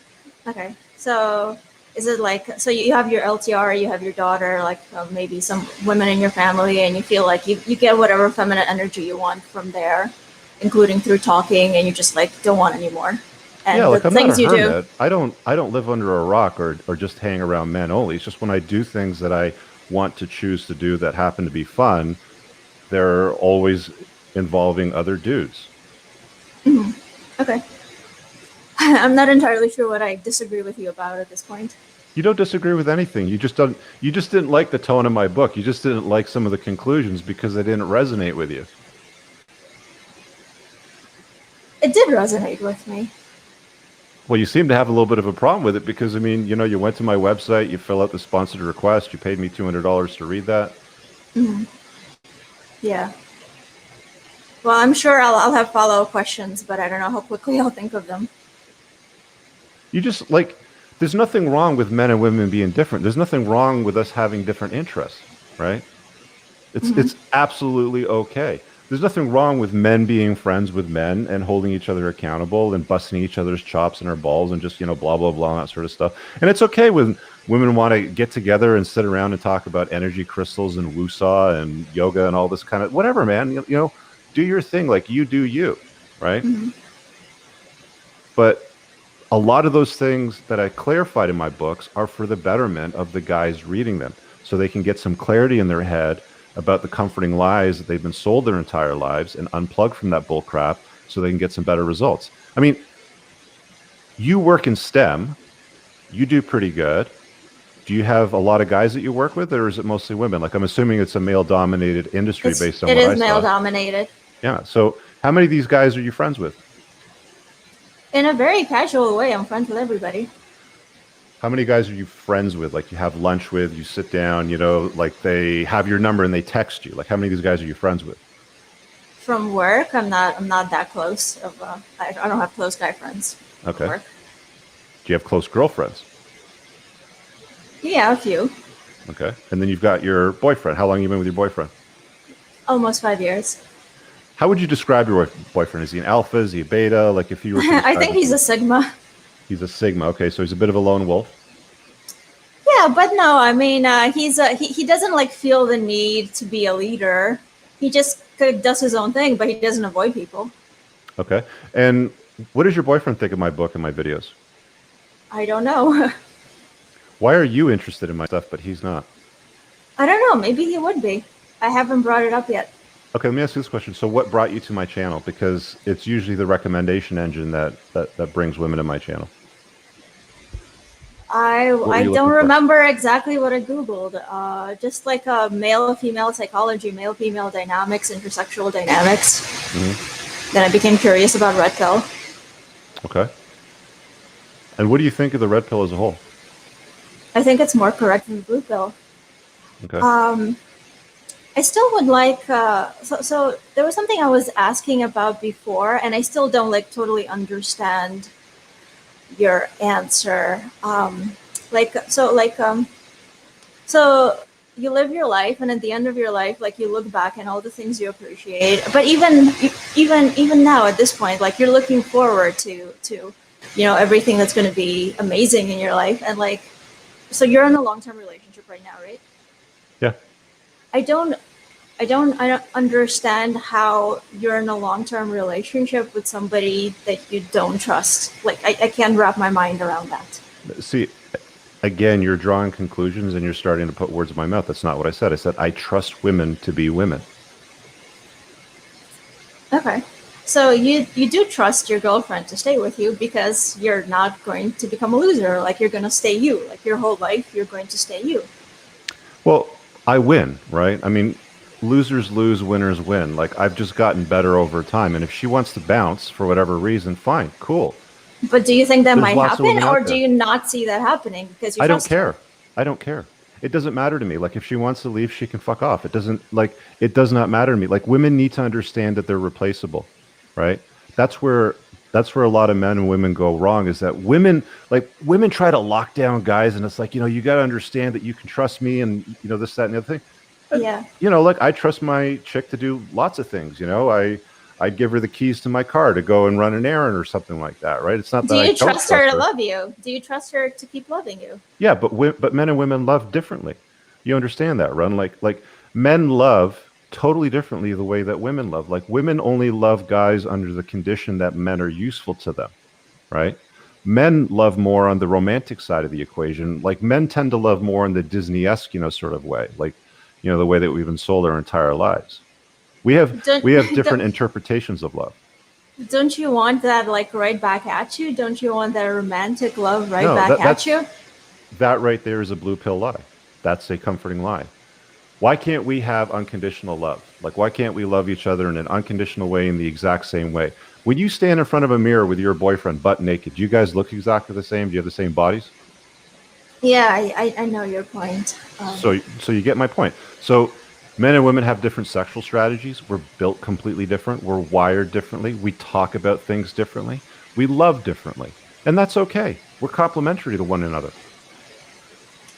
S2: Okay, so is it so you have your LTR, you have your daughter, maybe some women in your family, and you feel like you get whatever feminine energy you want from there, including through talking, and you just don't want anymore. And
S1: yeah, I'm
S2: things
S1: not a
S2: you
S1: hermit.
S2: do.
S1: I don't live under a rock or just hang around men only. It's just when I do things that I want to choose to do that happen to be fun, they're always involving other dudes.
S2: Mm-hmm. Okay. I'm not entirely sure what I disagree with you about at this point.
S1: You don't disagree with anything. You just didn't like the tone of my book. You just didn't like some of the conclusions because they didn't resonate with you.
S2: It did resonate with me.
S1: Well, you seem to have a little bit of a problem with it because, you went to my website, you fill out the sponsored request, you paid me $200 to read that.
S2: Mm-hmm. Yeah. Well, I'm sure I'll have follow-up questions, but I don't know how quickly I'll think of them.
S1: You just, there's nothing wrong with men and women being different. There's nothing wrong with us having different interests. right?
S2: Mhm.
S1: It's absolutely okay. There's nothing wrong with men being friends with men and holding each other accountable and busting each other's chops and our balls and just, blah, blah, blah, and that sort of stuff. And it's okay when women want to get together and sit around and talk about energy crystals and woo-saw and yoga and all this kind of whatever, man. Do your thing, like you do you, right?
S2: Mhm.
S1: But a lot of those things that I clarified in my books are for the betterment of the guys reading them, so they can get some clarity in their head about the comforting lies that they've been sold their entire lives and unplug from that bull crap so they can get some better results. I mean, you work in STEM, you do pretty good. Do you have a lot of guys that you work with, or is it mostly women? Like, I'm assuming it's a male dominated industry based on
S2: It
S1: what
S2: is
S1: I
S2: male
S1: saw.
S2: dominated.
S1: Yeah. So, how many of these guys are you friends with?
S2: In a very casual way, I'm friends with everybody.
S1: How many guys are you friends with? Like you have lunch with, you sit down, like they have your number and they text you. Like how many of these guys are you friends with?
S2: From work, I'm not that close. I don't have close guy friends from
S1: Okay.
S2: work.
S1: Do you have close girlfriends?
S2: Yeah, a few.
S1: Okay. And then you've got your boyfriend. How long have you been with your boyfriend?
S2: Almost 5 years.
S1: How would you describe your boyfriend? Is he an alpha? Is he a beta? Like if you were to
S2: I
S1: describe
S2: think
S1: him
S2: he's a Sigma.
S1: he's a sigma. Okay. So he's a bit of a lone wolf.
S2: Yeah, but no, I mean, he doesn't like feel the need to be a leader. He just does his own thing, but he doesn't avoid people.
S1: Okay. And what does your boyfriend think of my book and my videos?
S2: I don't know.
S1: Why are you interested in my stuff, but he's not?
S2: I don't know. Maybe he would be. I haven't brought it up yet.
S1: Okay, let me ask you this question. So what brought you to my channel? Because it's usually the recommendation engine that brings women to my channel. What were
S2: I
S1: you
S2: don't
S1: looking for?
S2: remember exactly what I googled. Just like a male female psychology, male female dynamics, intersexual dynamics. Then I became curious about red pill.
S1: Okay. And what do you think of the red pill as a whole?
S2: I think it's more correct than the blue pill.
S1: Okay.
S2: I still would like. So there was something I was asking about before, and I still don't like totally understand your answer. So you live your life, and at the end of your life, like you look back and all the things you appreciate. But even now at this point, like you're looking forward to everything that's going to be amazing in your life, and like so you're in a long-term relationship right now, right?
S1: Yeah.
S2: I don't understand how you're in a long-term relationship with somebody that you don't trust. Like I can't wrap my mind around that.
S1: See, again, you're drawing conclusions and you're starting to put words in my mouth. That's not what I said. I said I trust women to be women.
S2: Okay. So you do trust your girlfriend to stay with you because you're not going to become a loser. Like you're going to stay you. Like your whole life, you're going to stay you.
S1: Well, I win, right? I mean, losers lose, winners win. Like I've just gotten better over time. And if she wants to bounce for whatever reason, fine, cool.
S2: But do you think that
S1: There's
S2: might
S1: lots of
S2: happen,
S1: women
S2: or
S1: out
S2: do
S1: there.
S2: you not see that happening because you
S1: I don't
S2: trust her?
S1: care. I don't care. It doesn't matter to me. Like if she wants to leave, she can fuck off. It does not matter to me. Like women need to understand that they're replaceable, right? That's where a lot of men and women go wrong is that women try to lock down guys and it's like, you got to understand that you can trust me and this, that, and the other thing. And,
S2: Yeah.
S1: like I trust my chick to do lots of things, I'd give her the keys to my car to go and run an errand or something like that, right? It's not that
S2: Do
S1: I
S2: you
S1: don't
S2: trust her to
S1: her.
S2: love you? Do you trust her to keep loving you?
S1: Yeah, but men and women love differently. You understand that, Run? Like men love totally differently the way that women love. Like women only love guys under the condition that men are useful to them, right? Men love more on the romantic side of the equation. Like men tend to love more in the Disney-esque, sort of way. Like, the way that we've been sold our entire lives. We have
S2: Don't,
S1: different
S2: don't,
S1: interpretations of love.
S2: don't you want that like right back at you? Don't you want that romantic love right
S1: No,
S2: back at you?
S1: that right there is a blue pill lie. That's a comforting lie. Why can't we have unconditional love? Like, why can't we love each other in an unconditional way in the exact same way? When you stand in front of a mirror with your boyfriend butt naked, do you guys look exactly the same? Do you have the same bodies?
S2: Yeah, I know your point.
S1: So you get my point. So men and women have different sexual strategies. We're built completely different. We're wired differently. We talk about things differently. We love differently. And that's okay. We're complementary to one another.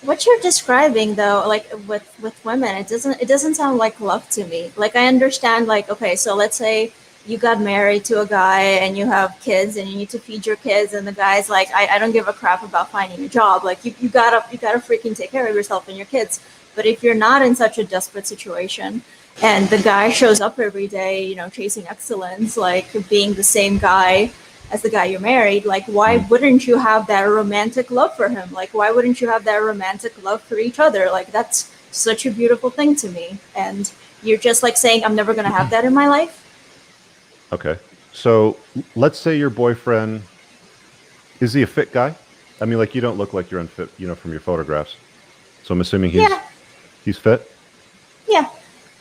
S2: What you're describing though, like with women, it doesn't sound like love to me. Like I understand, like, okay, so let's say you got married to a guy and you have kids and you need to feed your kids, and the guy's like, I don't give a crap about finding a job. Like you gotta freaking take care of yourself and your kids. But if you're not in such a desperate situation and the guy shows up every day, chasing excellence, like being the same guy as the guy you married, like why wouldn't you have that romantic love for him? Like why wouldn't you have that romantic love for each other? Like that's such a beautiful thing to me. And you're just like saying, I'm never gonna have that in my life.
S1: Okay. So let's say your boyfriend, is he a fit guy? I mean, like you don't look like you're unfit, from your photographs. So I'm assuming
S2: Yeah,
S1: he's fit.
S2: yeah.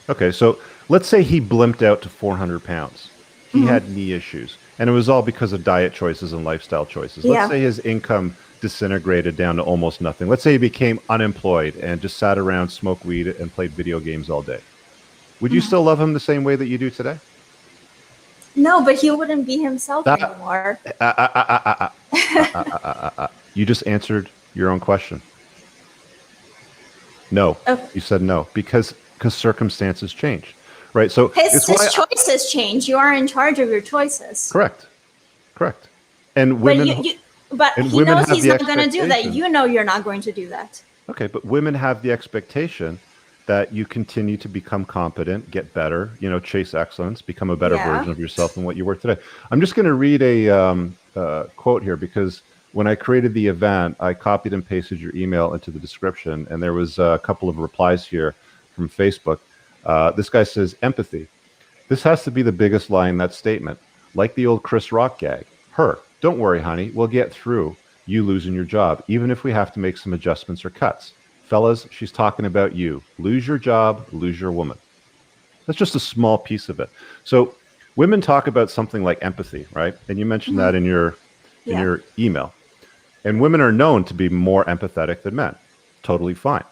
S1: Okay. So let's say he blimped out to 400 pounds. He had knee issues, and it was all because of diet choices and lifestyle choices. Let's
S2: Yeah.
S1: say his income disintegrated down to almost nothing. Let's say he became unemployed and just sat around, smoked weed, and played video games all day. Would you still love him the same way that you do today?
S2: No, but he wouldn't be himself
S1: That,
S2: anymore.
S1: you just answered your own question. No,
S2: Okay.
S1: you said no because circumstances change, right? So
S2: His
S1: it's why
S2: his choices change. You are in charge of your choices.
S1: correct, and
S2: But
S1: women
S2: but
S1: and
S2: he
S1: women
S2: knows
S1: have
S2: he's
S1: the
S2: not gonna do that.
S1: expectation.
S2: You know you're not going to do that.
S1: Okay, but women have the expectation that you continue to become competent, get better, chase excellence, become a better
S2: Yeah.
S1: version of yourself than what you were today. I'm just going to read a quote here because when I created the event, I copied and pasted your email into the description, and there was a couple of replies here from Facebook. This guy says, empathy. This has to be the biggest lie in that statement. Like the old Chris Rock gag. Her. Don't worry, honey. We'll get through you losing your job, even if we have to make some adjustments or cuts. Fellas, she's talking about you. Lose your job, lose your woman. That's just a small piece of it. So women talk about something like empathy, right? And you mentioned that in
S2: Yeah.
S1: your email. And women are known to be more empathetic than men. Totally fine.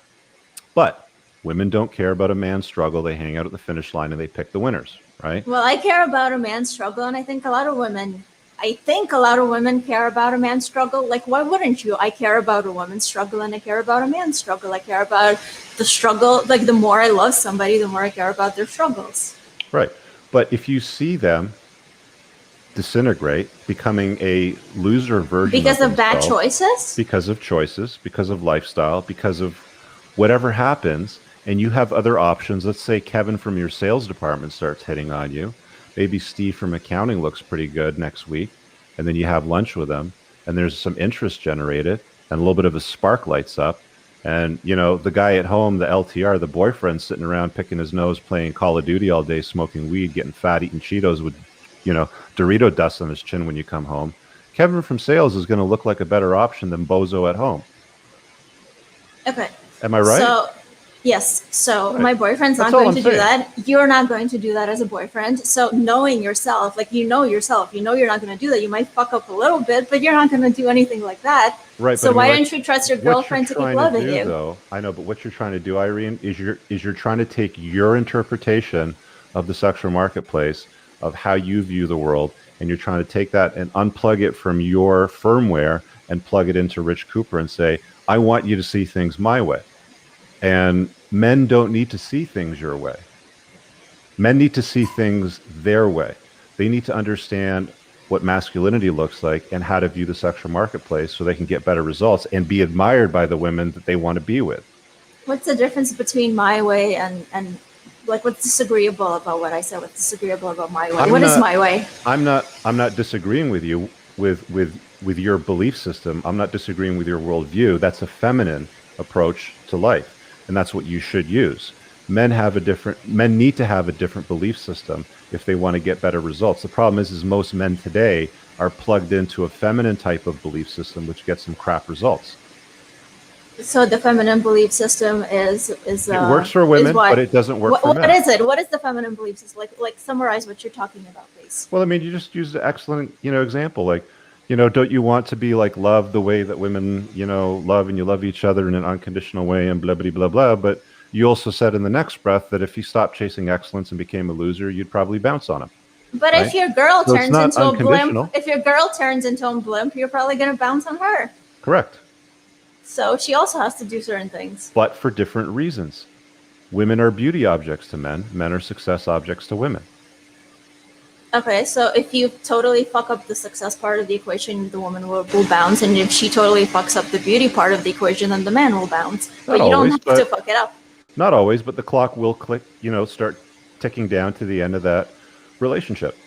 S1: But women don't care about a man's struggle. They hang out at the finish line and they pick the winners, right?
S2: Well, I care about a man's struggle, and I think a lot of women. I think a lot of women care about a man's struggle. Like, why wouldn't you? I care about a woman's struggle, and I care about a man's struggle. I care about the struggle. Like, the more I love somebody, the more I care about their struggles.
S1: Right. But if you see them disintegrate, becoming a loser version
S2: Because of bad
S1: themselves,
S2: choices?
S1: because of choices, because of lifestyle, because of whatever happens, and you have other options. Let's say Kevin from your sales department starts hitting on you. Maybe Steve from accounting looks pretty good next week, and then you have lunch with him, and there's some interest generated, and a little bit of a spark lights up. And, the guy at home, the LTR, the boyfriend sitting around picking his nose, playing Call of Duty all day, smoking weed, getting fat, eating Cheetos with, Dorito dust on his chin when you come home. Kevin from sales is going to look like a better option than Bozo at home.
S2: Okay.
S1: Am I right?
S2: So, yes. So
S1: Right.
S2: my boyfriend's
S1: That's
S2: not
S1: all
S2: going
S1: I'm
S2: to do
S1: saying.
S2: that. You're not going to do that as a boyfriend. So knowing yourself, like yourself, you're not going to do that. You might fuck up a little bit, but you're not going to do anything like that.
S1: Right.
S2: So
S1: But I mean,
S2: why
S1: like,
S2: don't you trust your
S1: what you're
S2: girlfriend to keep
S1: trying to
S2: loving
S1: do,
S2: you?
S1: though, I know, but what you're trying to do, Irene, is you're trying to take your interpretation of the sexual marketplace, of how you view the world, and you're trying to take that and unplug it from your firmware and plug it into Rich Cooper and say, I want you to see things my way. And men don't need to see things your way. Men need to see things their way. They need to understand what masculinity looks like and how to view the sexual marketplace so they can get better results and be admired by the women that they want to be with.
S2: What's the difference between my way and like what's disagreeable about what I said? What's disagreeable about my way? What is my way?
S1: I'm not disagreeing with you with your belief system. I'm not disagreeing with your worldview. That's a feminine approach to life, and that's what you should use. Men need to have a different belief system if they want to get better results. The problem is most men today are plugged into a feminine type of belief system, which gets them crap results.
S2: So the feminine belief system is
S1: It works for women, but it doesn't work for men.
S2: What is it? What is the feminine belief system? Like summarize what you're talking about, please.
S1: Well, I mean, you just used an excellent, example. Like, don't you want to be like loved the way that women, love, and you love each other in an unconditional way and blah, blah, blah, blah. But you also said in the next breath that if he stopped chasing excellence and became a loser, you'd probably bounce on him.
S2: But
S1: right?
S2: if your girl
S1: So
S2: turns into a
S1: unconditional.
S2: blimp, you're probably going to bounce on her.
S1: Correct.
S2: So she also has to do certain things.
S1: but for different reasons. Women are beauty objects to men. Men are success objects to women.
S2: Okay, so if you totally fuck up the success part of the equation, the woman will bounce, and if she totally fucks up the beauty part of the equation, then the man will bounce.
S1: Not
S2: But you don't
S1: always,
S2: have
S1: but
S2: to fuck it up.
S1: not always, but the clock will click, start ticking down to the end of that relationship.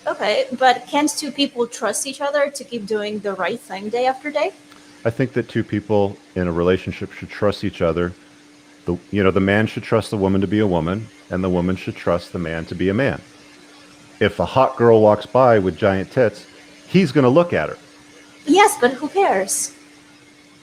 S2: Okay, but can't two people trust each other to keep doing the right thing day after day?
S1: I think that two people in a relationship should trust each other. The man should trust the woman to be a woman, and the woman should trust the man to be a man. If a hot girl walks by with giant tits, he's going to look at her.
S2: Yes, but who cares?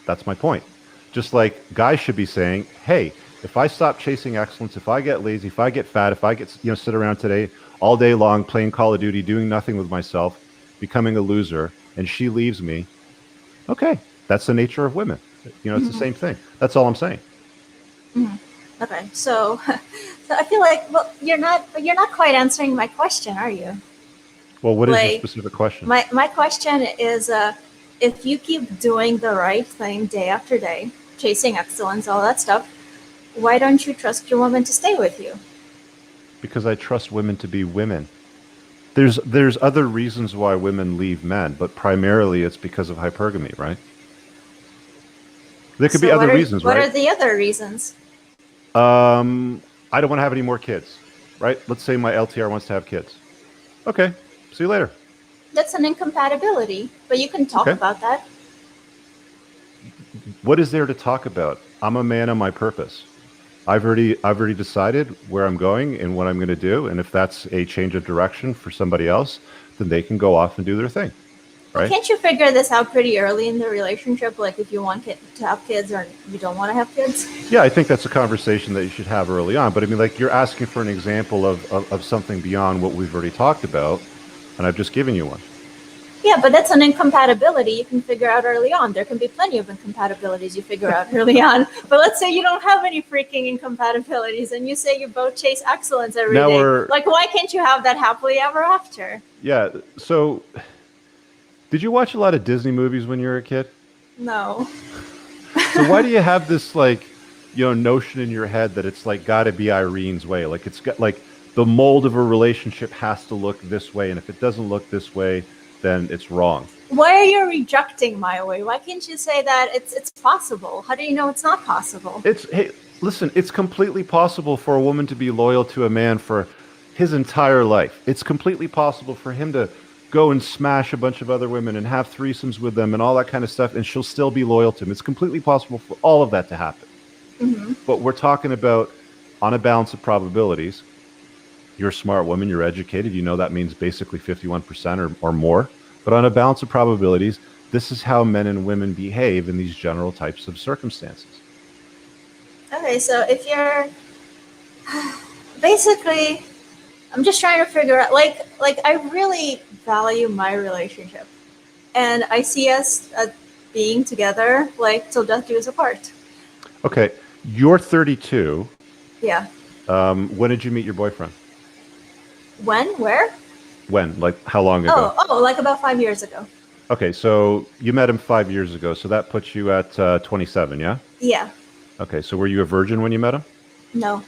S1: That's my point. Just like guys should be saying, hey, if I stop chasing excellence, if I get lazy, if I get fat, if I get, sit around today all day long playing Call of Duty, doing nothing with myself, becoming a loser, and she leaves me, okay, that's the nature of women. It's the same thing. That's all I'm saying.
S2: Okay, so I feel like, well, you're not quite answering my question, are you?
S1: Well, what is your specific question?
S2: My question is, if you keep doing the right thing day after day, chasing excellence, all that stuff, why don't you trust your woman to stay with you?
S1: Because I trust women to be women. There's other reasons why women leave men, but primarily it's because of hypergamy, right? There could be other reasons, right?
S2: What are the other reasons?
S1: I don't want to have any more kids, right? Let's say my LTR wants to have kids. Okay, see you later.
S2: That's an incompatibility, but you can talk about that.
S1: What is there to talk about? I'm a man on my purpose. I've already decided where I'm going and what I'm going to do, and if that's a change of direction for somebody else, then they can go off and do their thing. Right?
S2: Well, can't you figure this out pretty early in the relationship? Like if you want to have kids or you don't want to have kids?
S1: Yeah, I think that's a conversation that you should have early on. But I mean, like, you're asking for an example of something beyond what we've already talked about, and I've just given you one.
S2: Yeah, but that's an incompatibility you can figure out early on. There can be plenty of incompatibilities you figure out early on. But let's say you don't have any freaking incompatibilities and you say you both chase excellence every day. Like, why can't you have that happily ever after?
S1: Yeah, so did you watch a lot of Disney movies when you were a kid?
S2: No.
S1: So why do you have this, like, notion in your head that it's like got to be Irene's way? Like, it's got, like, the mold of a relationship has to look this way, and if it doesn't look this way, then it's wrong.
S2: Why are you rejecting my way? Why can't you say that it's possible? How do you know it's not possible?
S1: Hey, listen, it's completely possible for a woman to be loyal to a man for his entire life. It's completely possible for him to go and smash a bunch of other women and have threesomes with them and all that kind of stuff, and she'll still be loyal to him. It's completely possible for all of that to happen. Mm-hmm. But we're talking about on a balance of probabilities. You're a smart woman, you're educated, you know that means basically 51% or more. But on a balance of probabilities, this is how men and women behave in these general types of circumstances.
S2: Okay, so if you're basically, I'm just trying to figure out, like I really value my relationship, and I see us being together, like, till death do us apart.
S1: Okay, you're 32.
S2: Yeah.
S1: When did you meet your boyfriend?
S2: When? Where?
S1: When? Like, how long ago?
S2: Oh, like about 5 years ago.
S1: Okay, so you met him 5 years ago, so that puts you at 27, yeah?
S2: Yeah.
S1: Okay, so were you a virgin when you met him?
S2: No.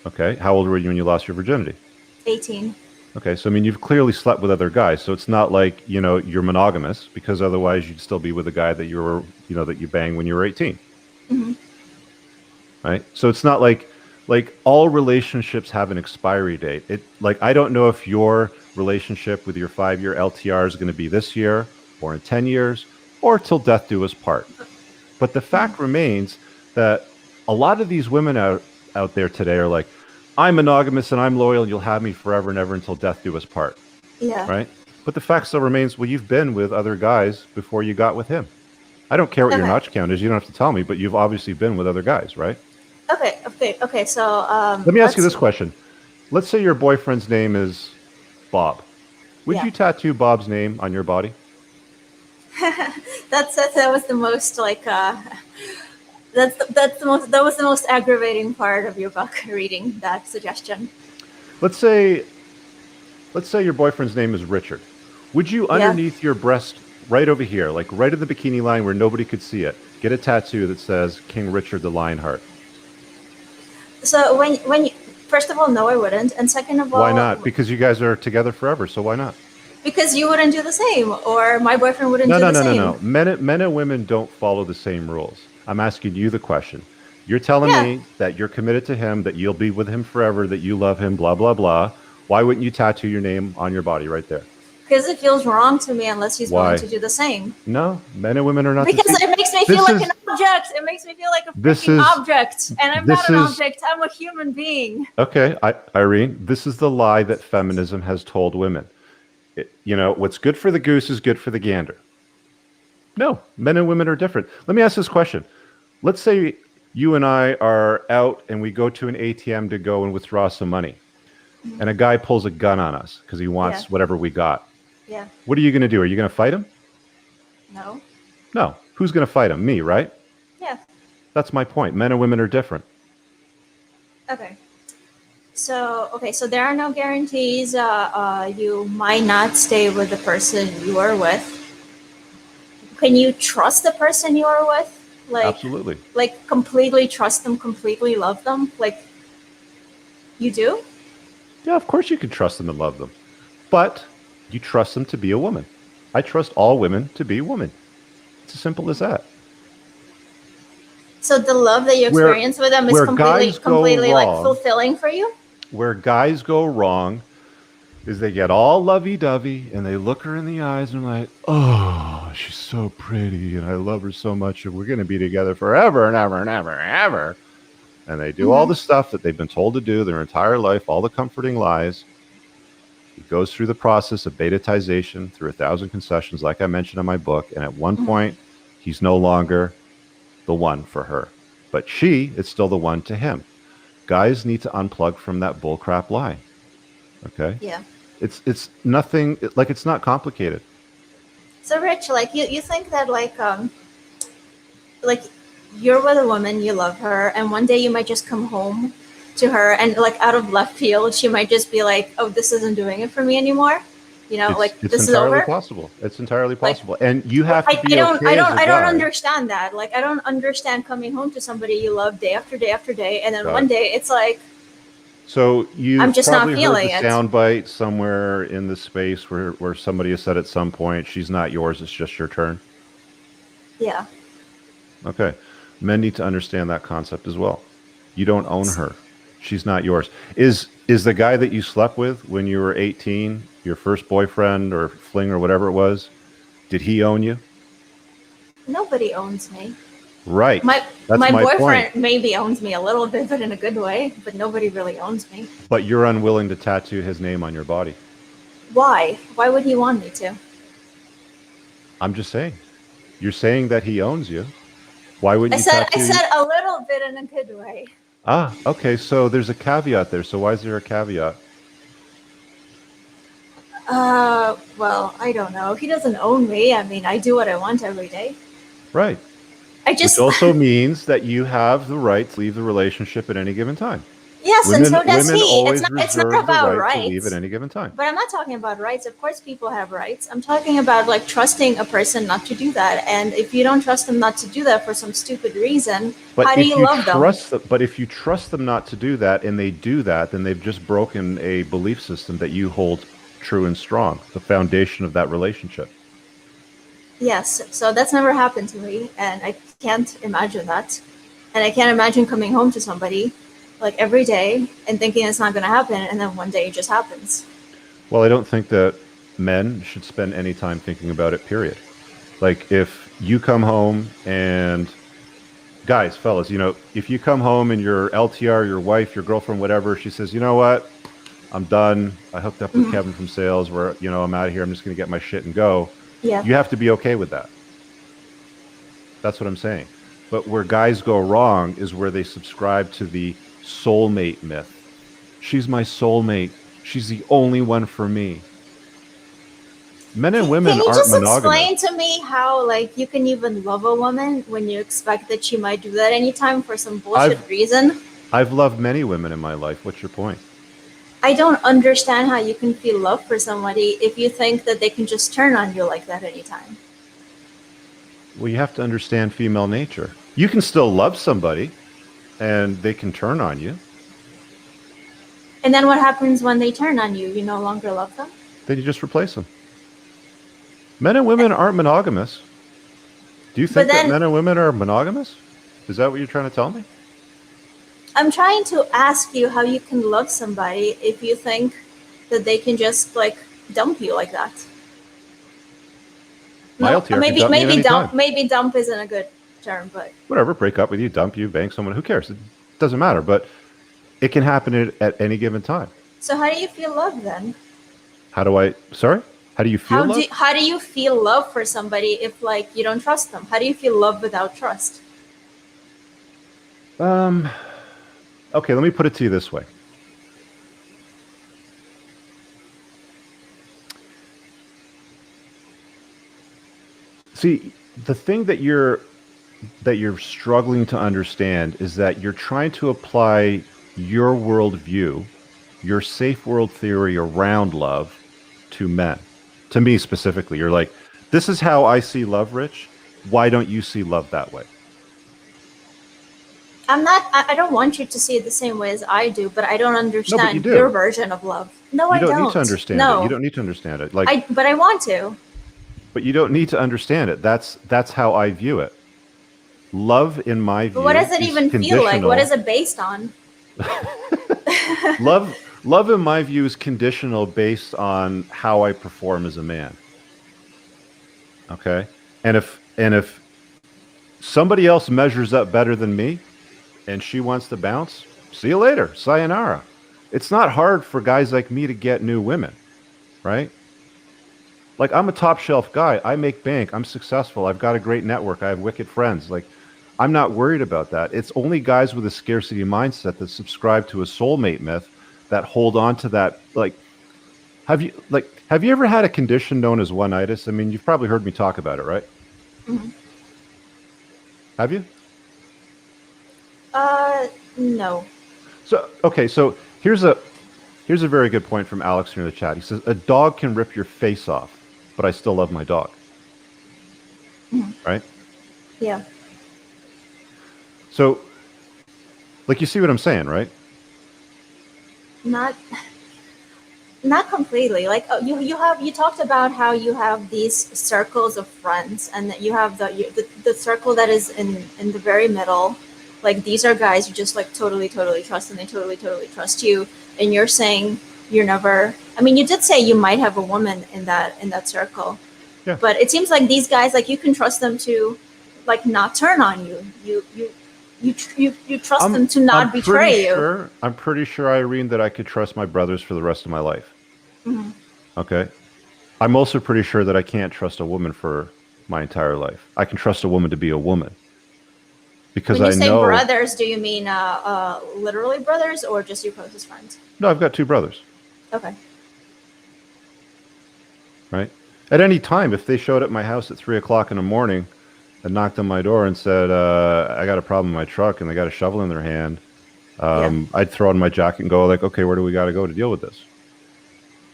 S1: Okay, how old were you when you lost your virginity?
S2: 18.
S1: Okay, so I mean, you've clearly slept with other guys, so it's not like, you're monogamous, because otherwise you'd still be with a guy that you were, that you banged when you were 18. Mm-hmm. Right? So it's not like all relationships have an expiry date. I don't know if your relationship with your 5-year LTR is going to be this year or in 10 years or till death do us part. But the fact remains that a lot of these women out there today are like, I'm monogamous and I'm loyal and you'll have me forever and ever until death do us part.
S2: Yeah.
S1: Right? But the fact still remains, well, you've been with other guys before you got with him. I don't care what your notch count is. You don't have to tell me, but you've obviously been with other guys, right?
S2: Okay. So
S1: let me ask you this question. Let's say your boyfriend's name is Bob. Would you tattoo Bob's name on your body?
S2: that was the most that was the most aggravating part of your book, reading that suggestion.
S1: Let's say your boyfriend's name is Richard. Would you underneath your breast right over here, like right in the bikini line where nobody could see it. Get a tattoo that says King Richard the Lionheart.
S2: So when you, first of all, no, I wouldn't, and second of
S1: Why
S2: all,
S1: not? Because you guys are together forever, so why not?
S2: because you wouldn't do the same, or my boyfriend wouldn't
S1: No,
S2: do
S1: no,
S2: the
S1: no, no,
S2: same.
S1: no. Men and women don't follow the same rules. I'm asking you the question. You're telling
S2: Yeah,
S1: me that you're committed to him, that you'll be with him forever, that you love him, blah, blah, blah. Why wouldn't you tattoo your name on your body right there?
S2: because it feels wrong to me unless he's willing
S1: Why?
S2: to do the same.
S1: No, men and women are not the
S2: Because
S1: same.
S2: it makes me feel
S1: This
S2: like
S1: is
S2: an object. It makes me feel like a
S1: this
S2: freaking
S1: is
S2: object, and I'm not
S1: this
S2: an
S1: is
S2: object. I'm a human being.
S1: okay, Irene. This is the lie that feminism has told women. What's good for the goose is good for the gander. No, men and women are different. Let me ask this question. Let's say you and I are out and we go to an ATM to go and withdraw some money, and a guy pulls a gun on us because he
S2: Yeah,
S1: wants whatever we got.
S2: yeah,
S1: What are you going to do? Are you going to fight him?
S2: no,
S1: No. Who's going to fight him? Me, right?
S2: yeah.
S1: That's my point. Men and women are different.
S2: Okay. So there are no guarantees. You might not stay with the person you are with. Can you trust the person you are with?
S1: Absolutely.
S2: Like completely trust them, completely love them? Like, you do?
S1: Yeah, of course you can trust them and love them. But you trust them to be a woman. I trust all women to be women. It's as simple as that.
S2: So the love that you
S1: Where
S2: experience with them is
S1: where
S2: completely,
S1: guys go
S2: like
S1: wrong,
S2: fulfilling for you?
S1: where guys go wrong is they get all lovey-dovey and they look her in the eyes and like, oh, she's so pretty and I love her so much and we're going to be together forever and ever and ever and ever. And they do all the stuff that they've been told to do their entire life, all the comforting lies. He goes through the process of betatization through 1,000 concessions, like I mentioned in my book. And at one point, he's no longer the one for her. But she is still the one to him. Guys need to unplug from that bullcrap lie. Okay?
S2: Yeah.
S1: It's nothing, like it's not complicated.
S2: So Rich, like you think that like you're with a woman, you love her, and one day you might just come home to her and like out of left field, she might just be like, oh, this isn't doing it for me anymore. Like
S1: It's
S2: this is
S1: entirely
S2: over.
S1: possible. It's entirely possible. And you have to
S2: I
S1: be
S2: don't,
S1: okay
S2: I don't,
S1: as a
S2: I don't
S1: guy.
S2: understand that. Like, I don't understand coming home to somebody you love day after day after day, and then
S1: Got
S2: one
S1: it.
S2: day it's like,
S1: So you've
S2: I'm just not
S1: probably heard
S2: feeling
S1: the
S2: it.
S1: soundbite somewhere in the space where somebody has said at some point, she's not yours, it's just your turn.
S2: Yeah.
S1: Okay. Men need to understand that concept as well. You don't own her. She's not yours. Is the guy that you slept with when you were 18, your first boyfriend or fling or whatever it was, did he own you?
S2: Nobody owns me.
S1: Right.
S2: My
S1: That's my
S2: boyfriend
S1: point.
S2: maybe owns me a little bit, but in a good way. But nobody really owns me.
S1: But you're unwilling to tattoo his name on your body.
S2: Why? Why would he want me to?
S1: I'm just saying. You're saying that he owns you. Why wouldn't you
S2: I
S1: tattoo?
S2: said a little bit in a good way.
S1: Ah, okay. So there's a caveat there. So why is there a caveat?
S2: Well, I don't know. He doesn't own me. I mean, I do what I want every day.
S1: Right.
S2: I just
S1: Which also means that you have the right to leave the relationship at any given time.
S2: yes, and so does
S1: Women
S2: he.
S1: always
S2: It's not
S1: reserve the
S2: about
S1: right to leave
S2: rights.
S1: at any given time.
S2: But I'm not talking about rights. Of course, people have rights. I'm talking about like trusting a person not to do that. And if you don't trust them not to do that for some stupid reason,
S1: But
S2: how do you love them?
S1: But if you trust them not to do that and they do that, then they've just broken a belief system that you hold true and strong, the foundation of that relationship.
S2: Yes. So that's never happened to me, and I can't imagine that. And I can't imagine coming home to somebody like every day and thinking it's not going to happen, and then one day it just happens.
S1: Well, I don't think that men should spend any time thinking about it, period. Like if you come home and guys, fellas, if you come home and your LTR, your wife, your girlfriend, whatever, she says, you know what? I'm done. I hooked up with Kevin from sales where, I'm out of here. I'm just going to get my shit and go.
S2: Yeah.
S1: You have to be okay with that. That's what I'm saying. But where guys go wrong is where they subscribe to the soulmate myth. She's my soulmate. She's the only one for me. Men and women
S2: Can you
S1: aren't
S2: just
S1: monogamous.
S2: explain to me how like you can even love a woman when you expect that she might do that anytime for some bullshit reason?
S1: I've loved many women in my life. What's your point?
S2: I don't understand how you can feel love for somebody if you think that they can just turn on you like that anytime.
S1: Well, you have to understand female nature. You can still love somebody and they can turn on you.
S2: And then what happens when they turn on you? You no longer love them?
S1: Then you just replace them. Men and women aren't monogamous. Do you
S2: But
S1: think that
S2: then
S1: men and women are monogamous? Is that what you're trying to tell me?
S2: I'm trying to ask you how you can love somebody if you think that they can just like dump you like that.
S1: My
S2: No,
S1: LTR can dump me at any time.
S2: maybe dump isn't a good term, but
S1: Whatever, break up with you, dump you, bang someone, who cares? It doesn't matter. But it can happen at any given time.
S2: so how do you feel love then?
S1: How do I, sorry? How do you feel love?
S2: How do you feel love for somebody if like you don't trust them? How do you feel love without trust?
S1: Okay, let me put it to you this way. See, the thing that you're struggling to understand is that you're trying to apply your worldview, your safe world theory around love to men. To me specifically, you're like, this is how I see love, Rich. Why don't you see love that way?
S2: I don't want you to see it the same way as I do, but I don't understand
S1: you do.
S2: your version of love. No, I don't.
S1: You don't need to understand it. You don't need to understand it.
S2: But I want to.
S1: But you don't need to understand it. That's how I view it. Love, in my view,
S2: but what does it even feel like? What is it based on?
S1: Love, in my view, is conditional based on how I perform as a man. Okay, and if somebody else measures up better than me, and she wants to bounce, see you later, sayonara. It's not hard for guys like me to get new women, right? Like, I'm a top shelf guy. I make bank. I'm successful. I've got a great network. I have wicked friends. Like, I'm not worried about that. It's only guys with a scarcity mindset that subscribe to a soulmate myth that hold on to that. Like, have you ever had a condition known as one-itis? I mean, you've probably heard me talk about it, right?
S2: Mm-hmm.
S1: Have you?
S2: No.
S1: So, okay, so here's a very good point from Alex here in the chat. He says, a dog can rip your face off, but I still love my dog.
S2: Mm-hmm.
S1: Right?
S2: Yeah.
S1: So, like, you see what I'm saying, right?
S2: Not completely. Like, you talked about how you have these circles of friends, and that you have the circle that is in the very middle. Like, these are guys you just like totally trust, and they totally trust you. And you're saying you're never. I mean, you did say you might have a woman in that circle.
S1: Yeah.
S2: But it seems like these guys, like, you can trust them to, like, not turn on you. You trust them to not betray you.
S1: I'm pretty sure, Irene, that I could trust my brothers for the rest of my life.
S2: Mm-hmm.
S1: Okay. I'm also pretty sure that I can't trust a woman for my entire life. I can trust a woman to be a woman. Because
S2: when you say
S1: know
S2: brothers, do you mean literally brothers or just your closest friends?
S1: No, I've got two brothers.
S2: Okay.
S1: Right? At any time, if they showed up at my house at 3 o'clock in the morning and knocked on my door and said, I got a problem in my truck, and they got a shovel in their hand, I'd throw on my jacket and go, like, okay, where do we got to go to deal with this?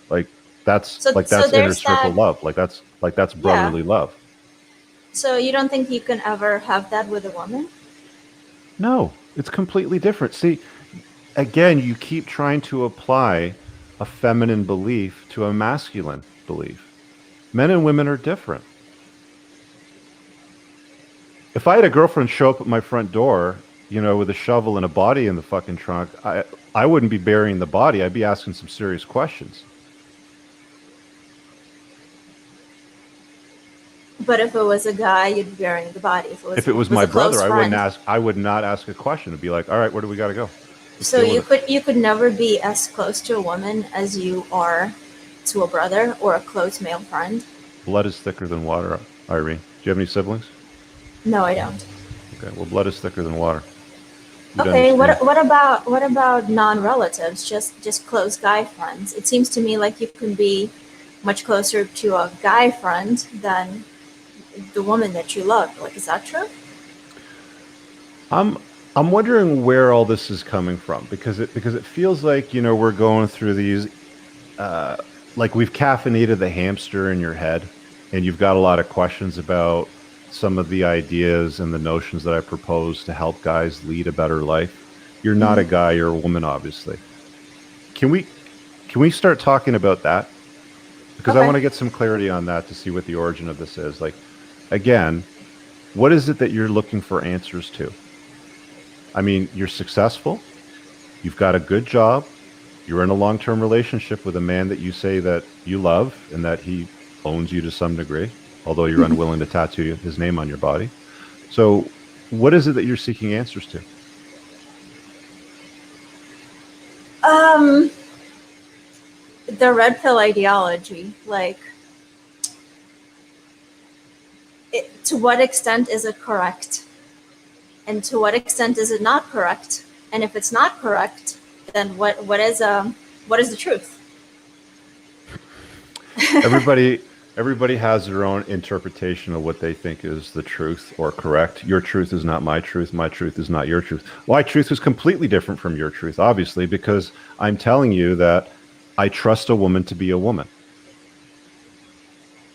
S1: Like, that's inner circle love. Like, that's brotherly love.
S2: So you don't think you can ever have that with a woman?
S1: No, it's completely different. See, again, you keep trying to apply a feminine belief to a masculine belief. Men and women are different. If I had a girlfriend show up at my front door, with a shovel and a body in the fucking trunk, I wouldn't be burying the body. I'd be asking some serious questions.
S2: But if it was a guy, you'd be burying the body.
S1: If it was my brother, I would not ask a question. It'd be like, all right, where do we got to go?
S2: So you could never be as close to a woman as you are to a brother or a close male friend?
S1: Blood is thicker than water, Irene. Do you have any siblings?
S2: No, I don't.
S1: Okay, well, blood is thicker than water.
S2: Okay, what about non-relatives, just close guy friends? It seems to me like you can be much closer to a guy friend than the woman that you love. Like, is that true?
S1: I'm wondering where all this is coming from, because it feels like, we're going through these, like, we've caffeinated the hamster in your head, and you've got a lot of questions about some of the ideas and the notions that I propose to help guys lead a better life. You're not a guy, you're a woman, obviously. Can we start talking about that? Because I
S2: Okay.
S1: want to get some clarity on that to see what the origin of this is. Like, again, what is it that you're looking for answers to? I mean, you're successful, you've got a good job, you're in a long-term relationship with a man that you say that you love and that he owns you to some degree, although you're unwilling to tattoo his name on your body. So what is it that you're seeking answers to?
S2: The red pill ideology, like, to what extent is it correct? And to what extent is it not correct? And if it's not correct, then what is the truth?
S1: Everybody has their own interpretation of what they think is the truth or correct. Your truth is not my truth. My truth is not your truth. My truth is completely different from your truth, obviously, because I'm telling you that I trust a woman to be a woman.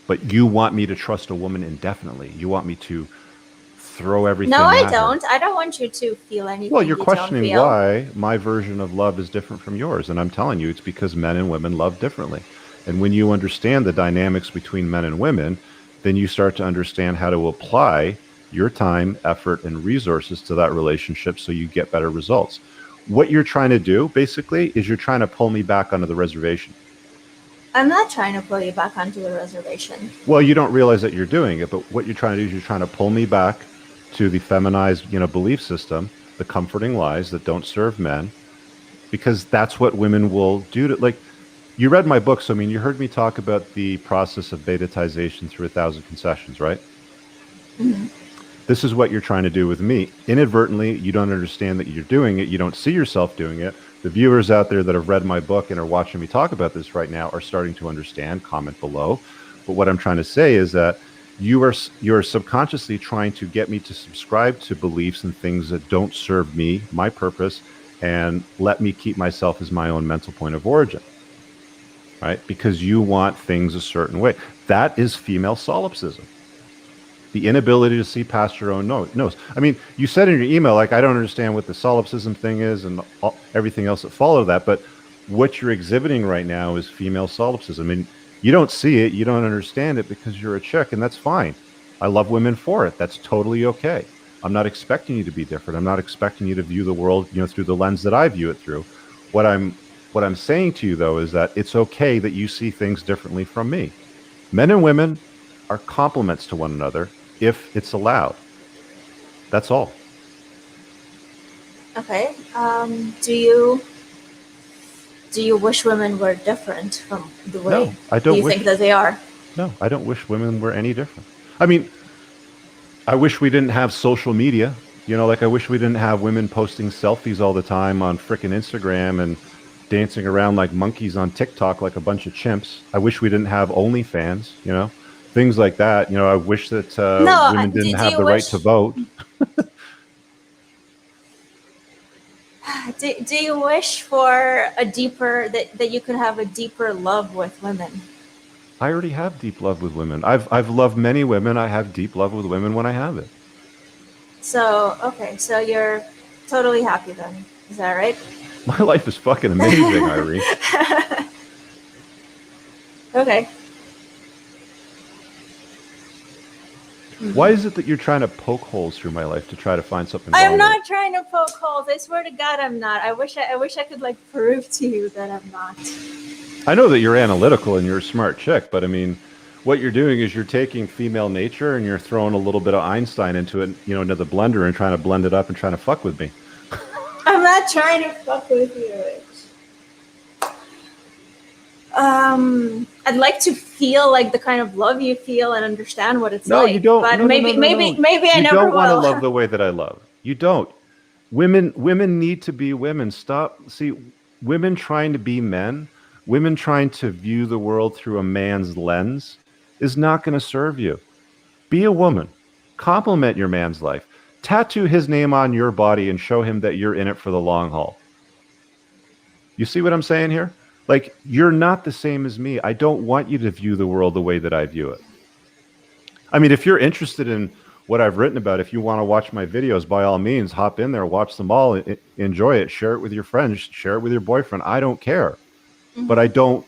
S1: But you want me to trust a woman indefinitely. You want me to throw everything
S2: No,
S1: at
S2: I
S1: her.
S2: don't. I don't want you to feel anything.
S1: Well, you're
S2: you
S1: questioning
S2: don't feel.
S1: why my version of love is different from yours. And I'm telling you, it's because men and women love differently. And when you understand the dynamics between men and women, then you start to understand how to apply your time, effort, and resources to that relationship so you get better results. What you're trying to do, basically, is you're trying to pull me back onto the reservation.
S2: I'm not trying to pull you back onto the reservation.
S1: Well, you don't realize that you're doing it, but what you're trying to do is you're trying to pull me back to the feminized, belief system, the comforting lies that don't serve men, because that's what women will do to, like, you read my book, so I mean, you heard me talk about the process of betatization through 1,000 concessions, right?
S2: Mm-hmm.
S1: This is what you're trying to do with me. Inadvertently, you don't understand that you're doing it. You don't see yourself doing it. The viewers out there that have read my book and are watching me talk about this right now are starting to understand. Comment below. But what I'm trying to say is that you are subconsciously trying to get me to subscribe to beliefs and things that don't serve me, my purpose, and let me keep myself as my own mental point of origin. Right? Because you want things a certain way. That is female solipsism. The inability to see past your own nose. I mean, you said in your email, like, I don't understand what the solipsism thing is and everything else that followed that, but what you're exhibiting right now is female solipsism. I mean, you don't see it, you don't understand it because you're a chick, and that's fine. I love women for it. That's totally okay. I'm not expecting you to be different. I'm not expecting you to view the world, through the lens that I view it through. What I'm saying to you, though, is that it's okay that you see things differently from me. Men and women are complements to one another if it's allowed. That's all.
S2: Okay. Do you wish women were different from the way
S1: No, I don't
S2: you think that they are?
S1: No, I don't wish women were any different. I mean, I wish we didn't have social media. Like, I wish we didn't have women posting selfies all the time on frickin' Instagram and dancing around like monkeys on TikTok like a bunch of chimps. I wish we didn't have OnlyFans, things like that. I wish that women didn't have the right to vote.
S2: Do you wish for a deeper, that you could have a deeper love with women?
S1: I already have deep love with women. I've loved many women. I have deep love with women when I have it.
S2: So, okay, so you're totally happy then. Is that right?
S1: My life is fucking amazing, Irene.
S2: Okay.
S1: Why is it that you're trying to poke holes through my life to try to find something wrong?
S2: I'm not trying to poke holes. I swear to God, I'm not. I wish I could, like, prove to you that I'm not.
S1: I know that you're analytical and you're a smart chick, but I mean, what you're doing is you're taking female nature and you're throwing a little bit of Einstein into it, into the blender and trying to blend it up and trying to fuck with me.
S2: I'm not trying to fuck with you, Rich. I'd like to feel like the kind of love you feel and understand what it's like.
S1: No, you don't.
S2: But
S1: no,
S2: maybe I never will.
S1: You don't want to love the way that I love. You don't. Women need to be women. Stop. See, women trying to be men, women trying to view the world through a man's lens is not going to serve you. Be a woman. Compliment your man's life. Tattoo his name on your body and show him that you're in it for the long haul. You see what I'm saying here? Like, you're not the same as me. I don't want you to view the world the way that I view it. I mean, if you're interested in what I've written about. If you want to watch my videos, by all means, hop in there, watch them all, enjoy it, share it with your friends, share it with your boyfriend. I don't care. But I don't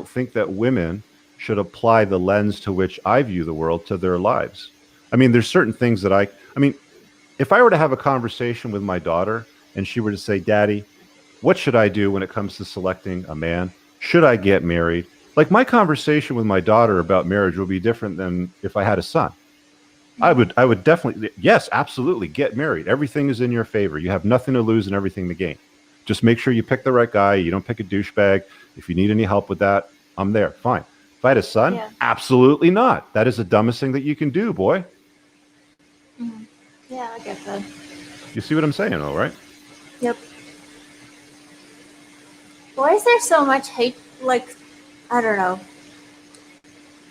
S1: think that women should apply the lens to which I view the world to their lives. I mean, there's certain things that I mean, if I were to have a conversation with my daughter and she were to say, Daddy, what should I do when it comes to selecting a man? Should I get married? Like, my conversation with my daughter about marriage will be different than if I had a son. I would definitely, yes, absolutely, get married. Everything is in your favor. You have nothing to lose and everything to gain. Just make sure you pick the right guy. You don't pick a douchebag. If you need any help with that, I'm there. Fine. If I had a son,
S2: Yeah.
S1: absolutely not. That is the dumbest thing that you can do, boy.
S2: Yeah, I get that.
S1: You see what I'm saying, though, right?
S2: Yep. Why is there so much hate? Like, I don't know.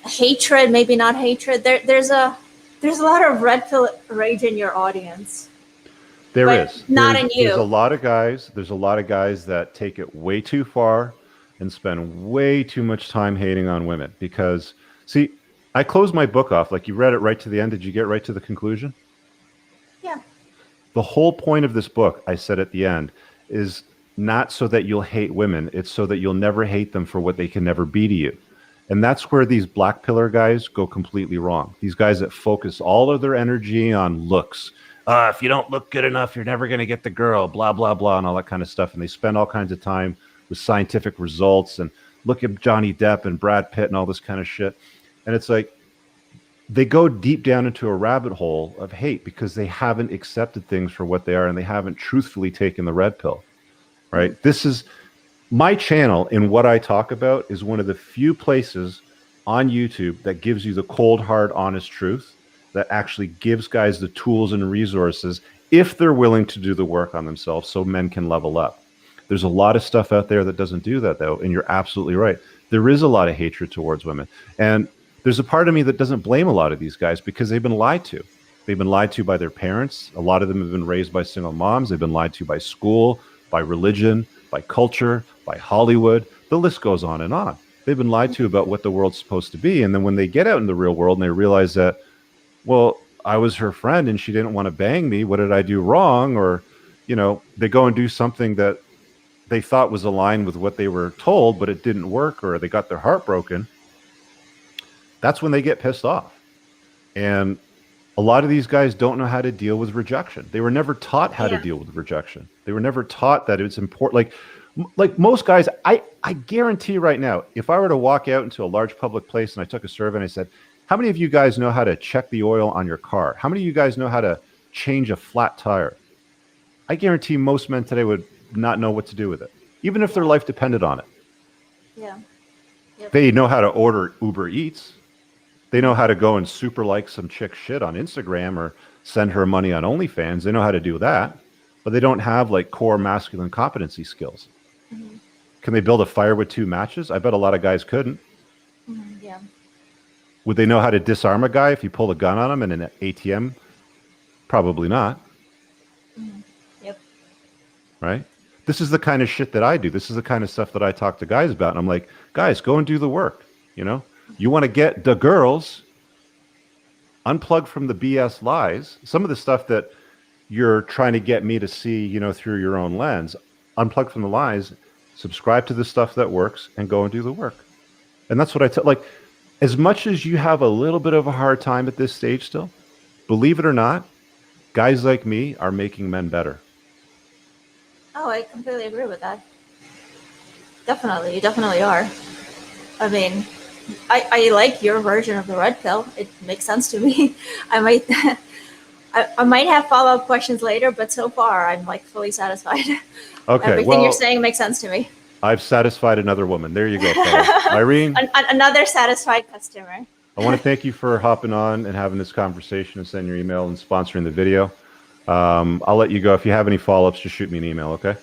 S2: Hatred, maybe not hatred. There's a lot of red pill rage in your audience.
S1: There
S2: But
S1: is.
S2: not in you.
S1: There's a lot of guys. There's a lot of guys that take it way too far and spend way too much time hating on women. Because, see, I closed my book off. Like, you read it right to the end. Did you get right to the conclusion?
S2: Yeah.
S1: The whole point of this book, I said at the end, is not so that you'll hate women. It's so that you'll never hate them for what they can never be to you. And that's where these black pillar guys go completely wrong. These guys that focus all of their energy on looks. If you don't look good enough, you're never going to get the girl, blah, blah, blah, and all that kind of stuff. And they spend all kinds of time with scientific results and look at Johnny Depp and Brad Pitt and all this kind of shit. And it's like, they go deep down into a rabbit hole of hate because they haven't accepted things for what they are and they haven't truthfully taken the red pill, right? This is my channel, and what I talk about is one of the few places on YouTube that gives you the cold, hard, honest truth, that actually gives guys the tools and resources if they're willing to do the work on themselves so men can level up. There's a lot of stuff out there that doesn't do that, though, and you're absolutely right. There is a lot of hatred towards women. And there's a part of me that doesn't blame a lot of these guys because they've been lied to. They've been lied to by their parents. A lot of them have been raised by single moms. They've been lied to by school, by religion, by culture, by Hollywood. The list goes on and on. They've been lied to about what the world's supposed to be. And then when they get out in the real world and they realize that, well, I was her friend and she didn't want to bang me. What did I do wrong? Or, you know, they go and do something that they thought was aligned with what they were told, but it didn't work, or they got their heart broken. That's when they get pissed off. And a lot of these guys don't know how to deal with rejection. They were never taught how to deal with rejection. They were never taught that it's important. Like most guys, I guarantee right now, if I were to walk out into a large public place and I took a survey and I said, how many of you guys know how to check the oil on your car? How many of you guys know how to change a flat tire? I guarantee most men today would not know what to do with it, even if their life depended on it.
S2: Yeah. Yep.
S1: They know how to order Uber Eats. They know how to go and super like some chick shit on Instagram or send her money on OnlyFans. They know how to do that, but they don't have like core masculine competency skills.
S2: Mm-hmm.
S1: Can they build a fire with two matches? I bet a lot of guys couldn't.
S2: Mm-hmm. Yeah.
S1: Would they know how to disarm a guy if you pull a gun on him in an ATM? Probably not.
S2: Mm-hmm. Yep.
S1: Right? This is the kind of shit that I do. This is the kind of stuff that I talk to guys about. And I'm like, guys, go and do the work. You know, you want to get the girls, unplug from the BS lies. Some of the stuff that you're trying to get me to see, you know, through your own lens, unplug from the lies, subscribe to the stuff that works, and go and do the work. And that's what I tell. Like, as much as you have a little bit of a hard time at this stage still, believe it or not, guys like me are making men better.
S2: Oh, I completely agree with that. Definitely, you definitely are. I mean, I like your version of the red pill. It makes sense to me. I might have follow-up questions later, but so far I'm like fully satisfied.
S1: Okay,
S2: Everything you're saying makes sense to me.
S1: I've satisfied another woman. There you go, fellas. Irene.
S2: Another satisfied customer.
S1: I want to thank you for hopping on and having this conversation and sending your email and sponsoring the video. I'll let you go. If you have any follow-ups, just shoot me an email, okay?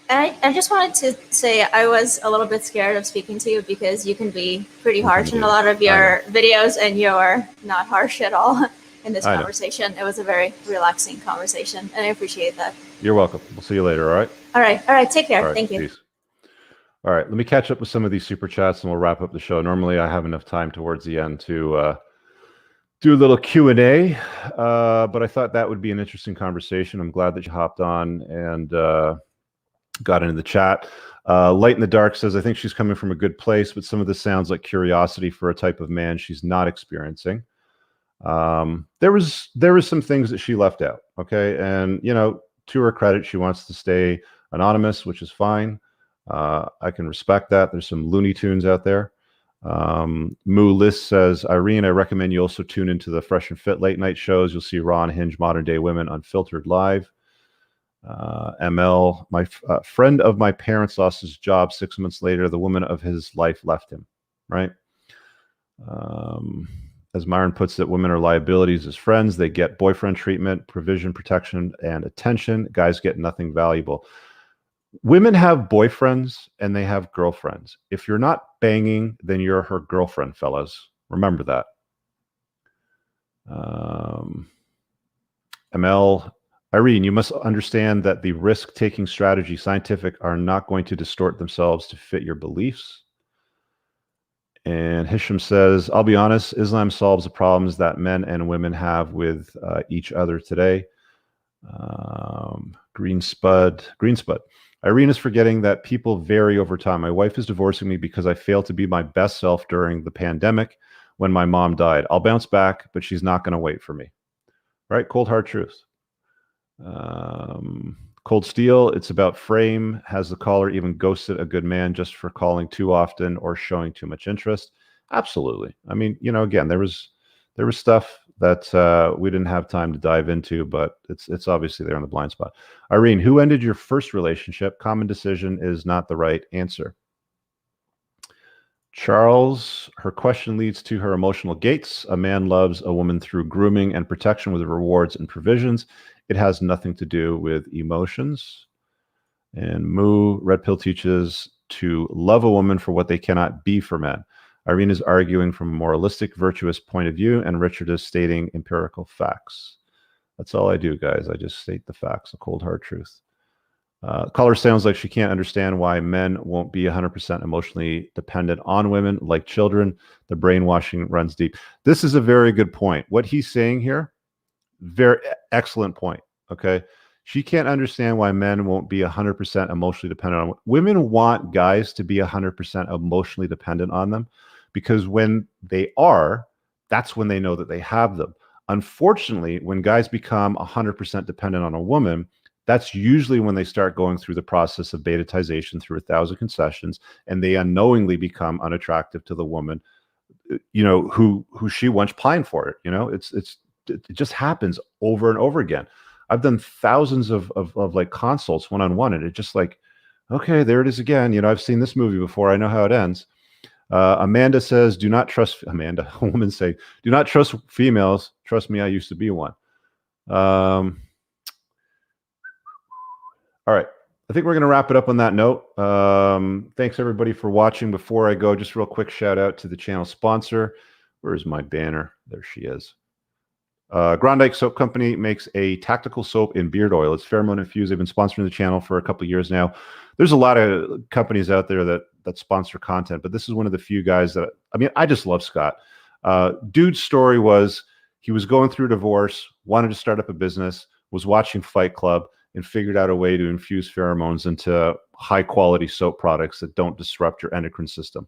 S2: And I just wanted to say I was a little bit scared of speaking to you because you can be pretty harsh in a lot of your videos, and you're not harsh at all in this conversation. It was a very relaxing conversation, and I appreciate that.
S1: You're welcome. We'll see you later, all right?
S2: All right. Take care.
S1: All right,
S2: thank you.
S1: Peace. All right, let me catch up with some of these super chats and we'll wrap up the show. Normally I have enough time towards the end to do a little Q&A, but I thought that would be an interesting conversation. I'm glad that you hopped on and got into the chat. Light in the Dark says, I think she's coming from a good place, but some of this sounds like curiosity for a type of man she's not experiencing. There was some things that she left out, okay? And, you know, to her credit, she wants to stay anonymous, which is fine. I can respect that. There's some Looney Tunes out there. Moo List says, Irene, I recommend you also tune into the Fresh and Fit late night shows. You'll see raw and hinge modern day women unfiltered live. ML, my friend of my parents lost his job 6 months later. The woman of his life left him, right? As Myron puts it, women are liabilities as friends. They get boyfriend treatment, provision, protection, and attention. Guys get nothing valuable. Women have boyfriends and they have girlfriends. If you're not banging, then you're her girlfriend, fellas. Remember that. ML, Irene, you must understand that the risk-taking strategy scientific are not going to distort themselves to fit your beliefs. And Hisham says, I'll be honest, Islam solves the problems that men and women have with each other today. Green Spud. Irene is forgetting that people vary over time. My wife is divorcing me because I failed to be my best self during the pandemic when my mom died. I'll bounce back, but she's not going to wait for me. Right? Cold hard truth. Cold Steel, it's about frame. Has the caller even ghosted a good man just for calling too often or showing too much interest? Absolutely. I mean, you know, again, there was stuff that we didn't have time to dive into, but it's obviously there in the blind spot. Irene, who ended your first relationship? Common decision is not the right answer. Charles, her question leads to her emotional gates. A man loves a woman through grooming and protection with rewards and provisions. It has nothing to do with emotions. And Moo, Red Pill teaches to love a woman for what they cannot be for men. Irene is arguing from a moralistic, virtuous point of view, and Richard is stating empirical facts. That's all I do, guys. I just state the facts, the cold, hard truth. Caller sounds like she can't understand why men won't be 100% emotionally dependent on women like children. The brainwashing runs deep. This is a very good point. What he's saying here, very excellent point. Okay. She can't understand why men won't be 100% emotionally dependent on women. Want guys to be 100% emotionally dependent on them, because when they are, that's when they know that they have them. Unfortunately, when guys become 100% dependent on a woman, that's usually when they start going through the process of betatization through 1,000 concessions, and they unknowingly become unattractive to the woman, you know, who she once pined for it. You know, it just happens over and over again. I've done thousands of like consults one-on-one, and it just like, okay, there it is again. You know, I've seen this movie before. I know how it ends. Amanda says, do not trust, Amanda, a woman saying, do not trust females. Trust me, I used to be one. All right. I think we're going to wrap it up on that note. Thanks everybody for watching. Before I go, just real quick shout out to the channel sponsor. Where's my banner? There she is. Grondike Soap Company makes a tactical soap in beard oil. It's pheromone infused. They've been sponsoring the channel for a couple of years now. There's a lot of companies out there that sponsor content, but this is one of the few guys that, I mean, I just love Scott. Dude's story was he was going through a divorce, wanted to start up a business, was watching Fight Club, and figured out a way to infuse pheromones into high quality soap products that don't disrupt your endocrine system.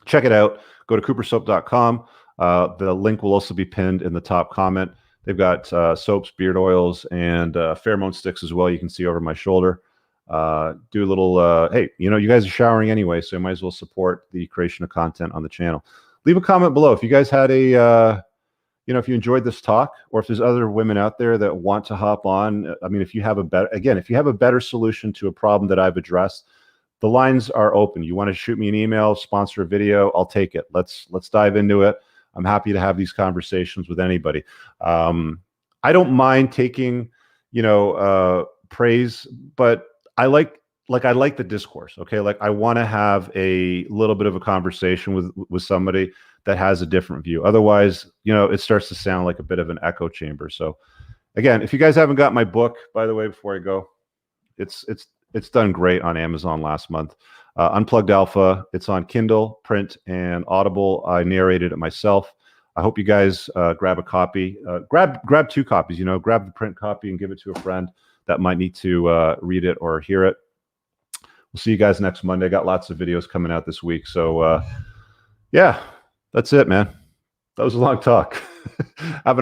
S1: Check it out. Go to coopersoap.com. The link will also be pinned in the top comment. They've got soaps, beard oils, and pheromone sticks as well. You can see over my shoulder. Do a little, hey, you know, you guys are showering anyway, so you might as well support the creation of content on the channel. Leave a comment below if you guys had a, you know, if you enjoyed this talk, or if there's other women out there that want to hop on. I mean, if you have a better, again, if you have a better solution to a problem that I've addressed, the lines are open. You want to shoot me an email, sponsor a video, I'll take it. Let's dive into it. I'm happy to have these conversations with anybody. I don't mind taking, you know, praise, but I like the discourse. Okay, like I want to have a little bit of a conversation with somebody that has a different view. Otherwise, you know, it starts to sound like a bit of an echo chamber. So, again, if you guys haven't got my book, by the way, before I go, it's done great on Amazon last month. Unplugged Alpha. It's on Kindle, print, and Audible. I narrated it myself. I hope you guys grab a copy. Grab 2 copies. You know, grab the print copy and give it to a friend that might need to read it or hear it. We'll see you guys next Monday. I got lots of videos coming out this week. So, yeah, that's it, man. That was a long talk. Have a